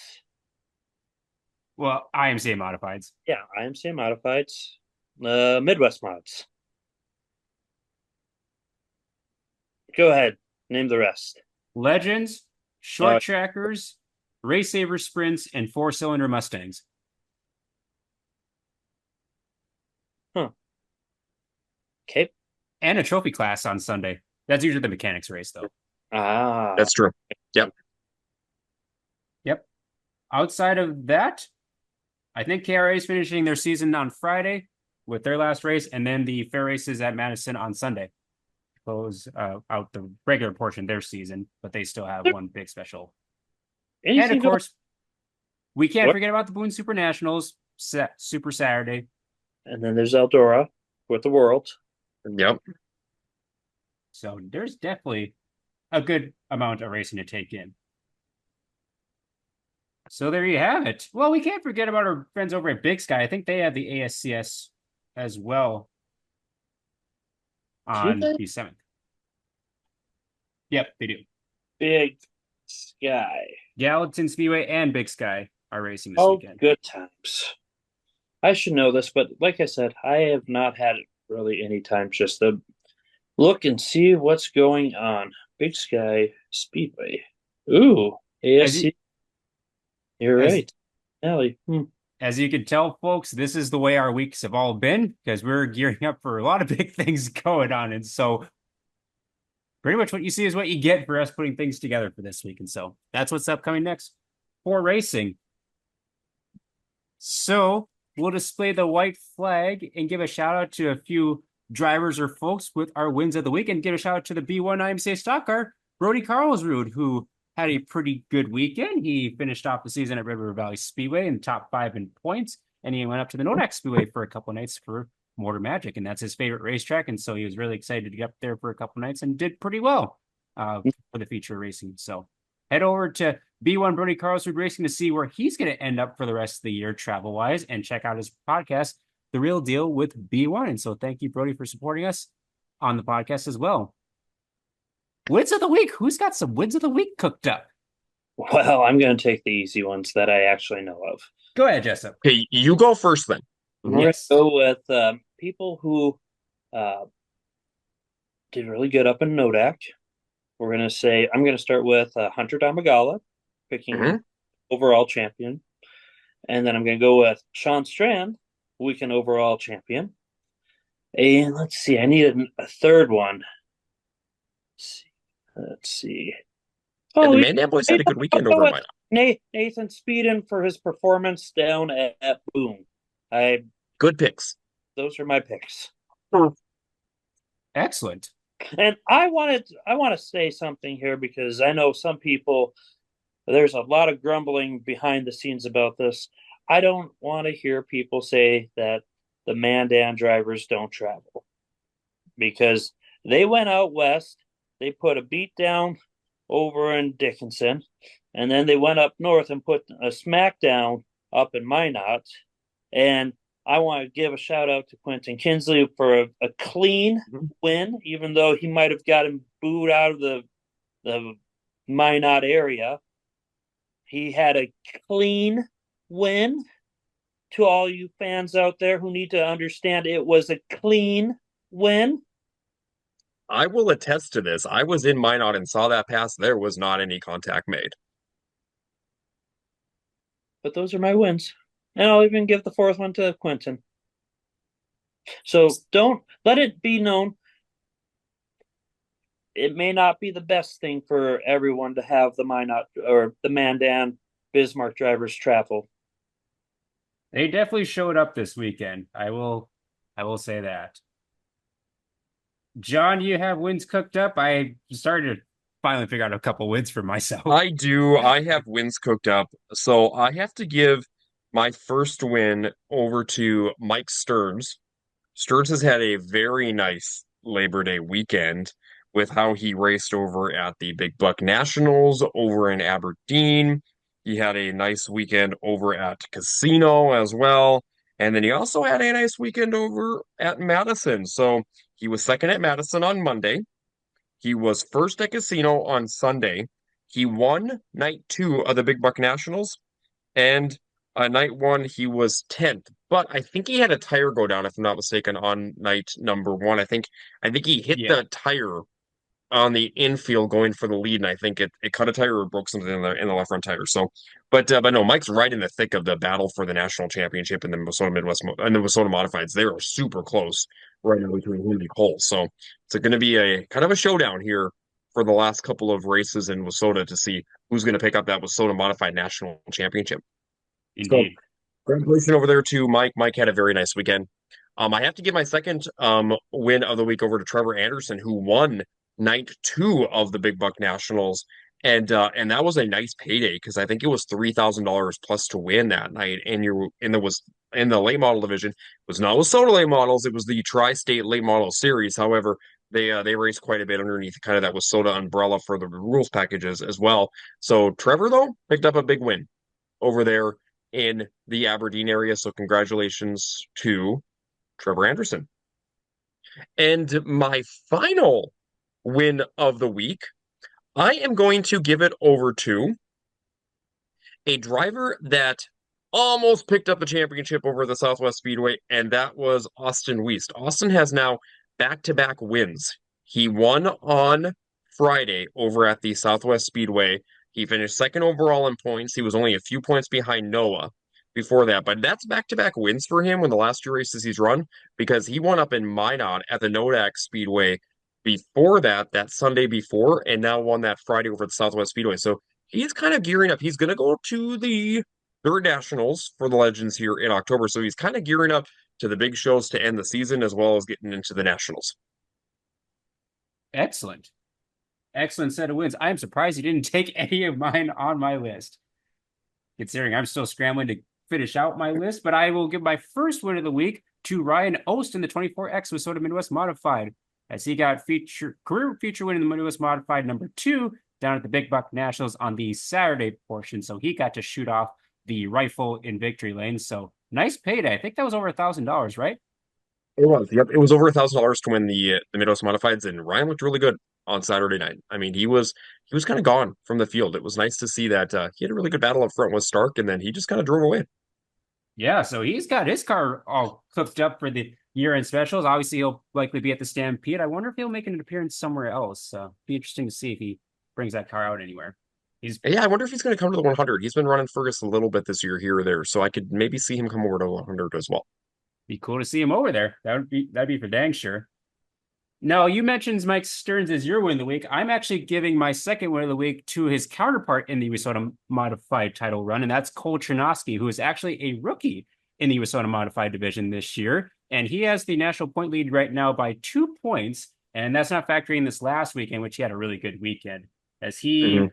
well, IMCA modifieds. Yeah, IMCA modifieds. Midwest mods. Go ahead. Name the rest. Legends, short trackers, race saver sprints, and 4-cylinder Mustangs. Huh. Okay. And a trophy class on Sunday. That's usually the mechanics race, though. That's true. Yep. Yep. Outside of that, I think KRA is finishing their season on Friday with their last race, and then the fair races at Madison on Sunday. Close out the regular portion of their season, but they still have one big special. And of course, we can't forget about the Boone Super Nationals, Super Saturday. And then there's Eldora with the World. Yep. So there's definitely a good amount of racing to take in. So there you have it. Well, we can't forget about our friends over at Big Sky. I think they have the ASCS as well on the 7th. Yep, they do. Big Sky. Gallatin Speedway and Big Sky are racing this weekend. Good times. I should know this, but like I said, I have not had really any time just to look and see what's going on. Big Sky Speedway. Ooh, ASC. You're right. Ellie. As you can tell, folks, this is the way our weeks have all been because we're gearing up for a lot of big things going on. And so pretty much what you see is what you get for us putting things together for this week. And so that's what's upcoming next for racing. So we'll display the white flag and give a shout out to a few drivers or folks with our wins of the week and give a shout out to the B1 IMCA stock car, Brody Carlsrud, who had a pretty good weekend. He finished off the season at River Valley Speedway in top 5 in points, and he went up to the Nodak Speedway for a couple of nights for Motor Magic, and that's his favorite racetrack, and so he was really excited to get up there for a couple of nights and did pretty well for the feature racing. So head over to B1 Brody Carlsrud Racing to see where he's going to end up for the rest of the year travel-wise, and check out his podcast, The Real Deal with B1. And so thank you, Brody, for supporting us on the podcast as well. Wins of the week. Who's got some wins of the week cooked up? Well, I'm going to take the easy ones that I actually know of. Go ahead, Jessup. Okay, you go first then. We're going to go with people who did really good up in Nodak. We're going to say, I'm going to start with Hunter Damagala, picking overall champion. And then I'm going to go with Sean Strand, weekend overall champion. And let's see, I need a third one. Let's see. Oh, the Man Boys had a good weekend over my Nathan Speeden for his performance down at Boone. Good picks. Those are my picks. Excellent. And I want to say something here because I know some people, there's a lot of grumbling behind the scenes about this. I don't want to hear people say that the Mandan drivers don't travel because they went out west. They put a beat down over in Dickinson, and then they went up north and put a smackdown up in Minot. And I want to give a shout out to Quentin Kinsley for a clean win, even though he might have gotten booed out of the Minot area. He had a clean win. To all you fans out there who need to understand, it was a clean win. I will attest to this. I was in Minot and saw that pass. There was not any contact made. But those are my wins. And I'll even give the fourth one to Quentin. So don't let it be known. It may not be the best thing for everyone to have the Minot or the Mandan Bismarck drivers travel. They definitely showed up this weekend. I will say that. John, you have wins cooked up. I started to finally figure out a couple wins for myself. I do. I have wins cooked up. So I have to give my first win over to Mike Stearns. Stearns has had a very nice Labor Day weekend with how he raced over at the Big Buck Nationals over in Aberdeen. He had a nice weekend over at Casino as well. And then he also had a nice weekend over at Madison. So he was second at Madison on Monday. He was first at Casino on Sunday. He won night two of the Big Buck Nationals. And night one, he was 10th. But I think he had a tire go down, if I'm not mistaken, on night number one. I think he hit Yeah. the tire on the infield going for the lead, and I think it cut a tire or broke something in the left front tire. So, but no, Mike's right in the thick of the battle for the national championship in the Minnesota Midwest and the Minnesota Modifieds. They are super close right now between him and Cole. So it's going to be a kind of a showdown here for the last couple of races in Minnesota to see who's going to pick up that Minnesota Modified National Championship. So Indeed. congratulations over there to Mike. Mike had a very nice weekend. I have to give my second win of the week over to Trevor Anderson, who won night two of the Big Buck Nationals. And that was a nice payday because I think it was $3,000 plus to win that night. And there was in the late model division, it was not with Soda late models, it was the Tri-State late model series. However, they raced quite a bit underneath kind of that was Soda umbrella for the rules packages as well. So Trevor though picked up a big win over there in the Aberdeen area. So congratulations to Trevor Anderson. And my final win of the week, I am going to give it over to a driver that almost picked up the championship over the Southwest Speedway, and that was Austin Wiest. Austin has now back-to-back wins. He won on Friday over at the Southwest Speedway. He finished second overall in points. He was only a few points behind Noah before that, but that's back-to-back wins for him in the last two races he's run because he won up in Minot at the Nodak Speedway before that Sunday before, and now won that Friday over at the Southwest Speedway. So he's kind of gearing up. He's going to go to the third nationals for the Legends here in October. So he's kind of gearing up to the big shows to end the season as well as getting into the nationals. Excellent. Excellent set of wins. I am surprised you didn't take any of mine on my list, considering I'm still scrambling to finish out my list. But I will give my first win of the week to Ryan Ost in the 24X Minnesota Midwest Modified, as he got career feature win in the Midwest Modified number 2 down at the Big Buck Nationals on the Saturday portion. So he got to shoot off the rifle in victory lane. So nice payday. I think that was over $1,000, right? It was. Yep. It was over $1,000 to win the Midwest Modifieds, and Ryan looked really good on Saturday night. I mean, he was kind of gone from the field. It was nice to see that he had a really good battle up front with Stark, and then he just kind of drove away. Yeah, so he's got his car all cooked up for the year-end specials. Obviously, he'll likely be at the Stampede. I wonder if he'll make an appearance somewhere else. Be interesting to see if he brings that car out anywhere. Yeah, I wonder if he's going to come to the 100. He's been running Fergus a little bit this year here or there, so I could maybe see him come over to 100 as well. Be cool to see him over there. That'd be for dang sure. No, you mentioned Mike Stearns as your win of the week. I'm actually giving my second win of the week to his counterpart in the Minnesota Modified title run, and that's Cole Chernosky, who is actually a rookie in the Minnesota Modified division this year. And he has the national point lead right now by 2 points. And that's not factoring this last weekend, which he had a really good weekend. As he's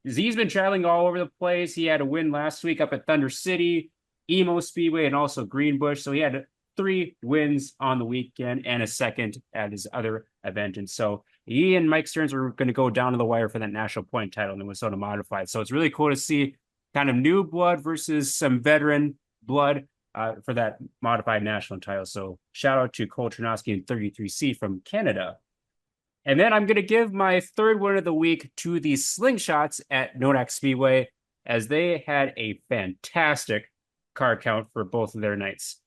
been traveling all over the place. He had a win last week up at Thunder City, Emo Speedway, and also Greenbush. So he had 3 wins on the weekend and a second at his other event. And so he and Mike Stearns are going to go down to the wire for that national point title in the Minnesota Modified. So it's really cool to see kind of new blood versus some veteran blood for that modified national title. So shout out to Cole Chernosky in 33C from Canada. And then I'm going to give my third win of the week to the Slingshots at Nodak Speedway, as they had a fantastic car count for both of their nights.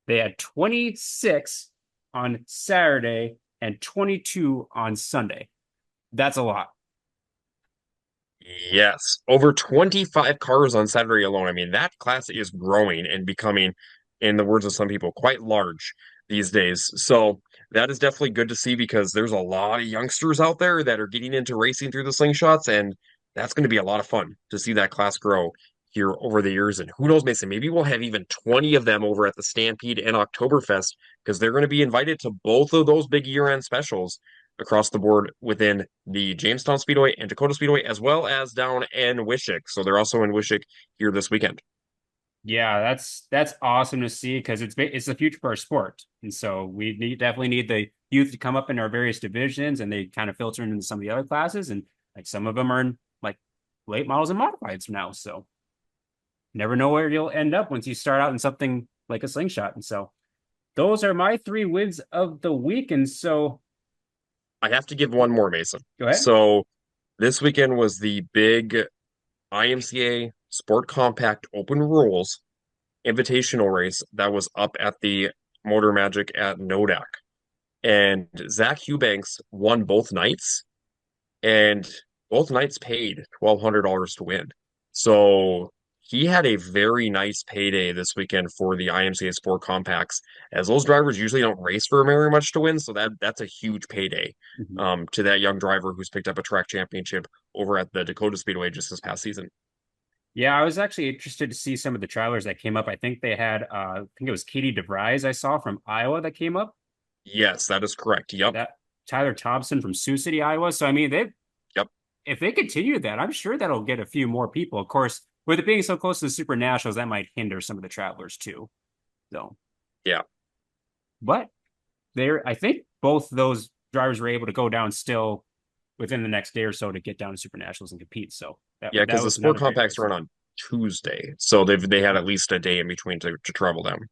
They had 26 on Saturday and 22 on Sunday. That's a lot. Yes, over 25 cars on Saturday alone. I mean, that class is growing and becoming, in the words of some people, quite large these days. So that is definitely good to see because there's a lot of youngsters out there that are getting into racing through the Slingshots, and that's going to be a lot of fun to see that class grow here over the years. And who knows, Mason, maybe we'll have even 20 of them over at the Stampede and Oktoberfest because they're going to be invited to both of those big year-end specials across the board within the Jamestown Speedway and Dakota Speedway, as well as down in Wishick. So they're also in Wishick here this weekend. Yeah, that's awesome to see because it's the future of our sport, and so definitely need the youth to come up in our various divisions, and they kind of filter into some of the other classes, and like some of them are in like late models and modifieds now. So never know where you'll end up once you start out in something like a slingshot. And so those are my three wins of the week. And so I have to give one more, Mason. go ahead. So this weekend was the big IMCA Sport Compact Open Rules Invitational race that was up at the Motor Magic at Nodak. And Zach Eubanks won both nights, and both nights paid $1,200 to win. So he had a very nice payday this weekend for the IMCA Sport Compacts, as those drivers usually don't race for very much to win. So that's a huge payday Mhm. to that young driver who's picked up a track championship over at the Dakota Speedway just this past season. Yeah, I was actually interested to see some of the travelers that came up. I think they had, I think it was Katie DeVries I saw from Iowa that came up. Yes, that is correct. Yep. That Tyler Thompson from Sioux City, Iowa. So I mean, Yep. if they continue that, I'm sure that'll get a few more people. Of course, with it being so close to the Super Nationals, that might hinder some of the travelers too. So, Yeah. but I think both those drivers were able to go down still within the next day or so to get down to Super Nationals and compete. So Yeah, that because the was Sport another great Compacts race. run on Tuesday. So they had at least a day in between to travel down.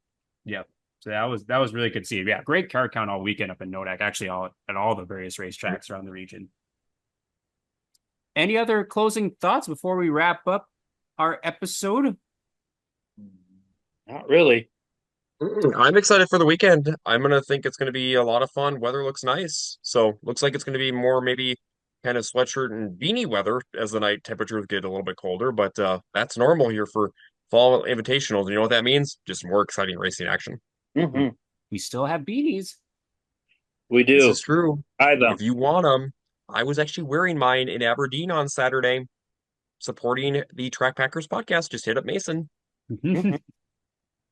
Yep. So that was really good to see. Yeah, great car count all weekend up in Nodak, actually at all the various racetracks around the region. Any other closing thoughts before we wrap up our episode? Not really. I'm excited for the weekend. I'm gonna think it's gonna be a lot of fun. Weather looks nice. So looks like it's gonna be more maybe kind of sweatshirt and beanie weather as the night temperatures get a little bit colder, but that's normal here for fall invitationals. You know what that means? Just more exciting racing action. We, Hmm. we still have beanies. We This do. is true. Buy them. If you want them, I was actually wearing mine in Aberdeen on Saturday, supporting the Track Packers podcast. Just hit up Mason. Mhm.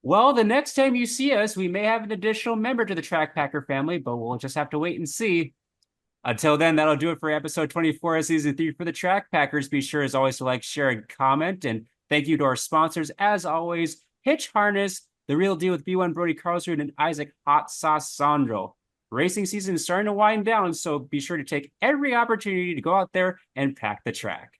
Well, the next time you see us, we may have an additional member to the Track Packer family, but we'll just have to wait and see. Until then, that'll do it for episode 24 of season 3 for the Track Packers. Be sure, as always, to like, share, and comment. And thank you to our sponsors, as always, Hitch Harness, The Real Deal with B1 Brody Carlsrud, and Isaac Hot Sauce Sondrol. Racing season is starting to wind down, so be sure to take every opportunity to go out there and pack the track.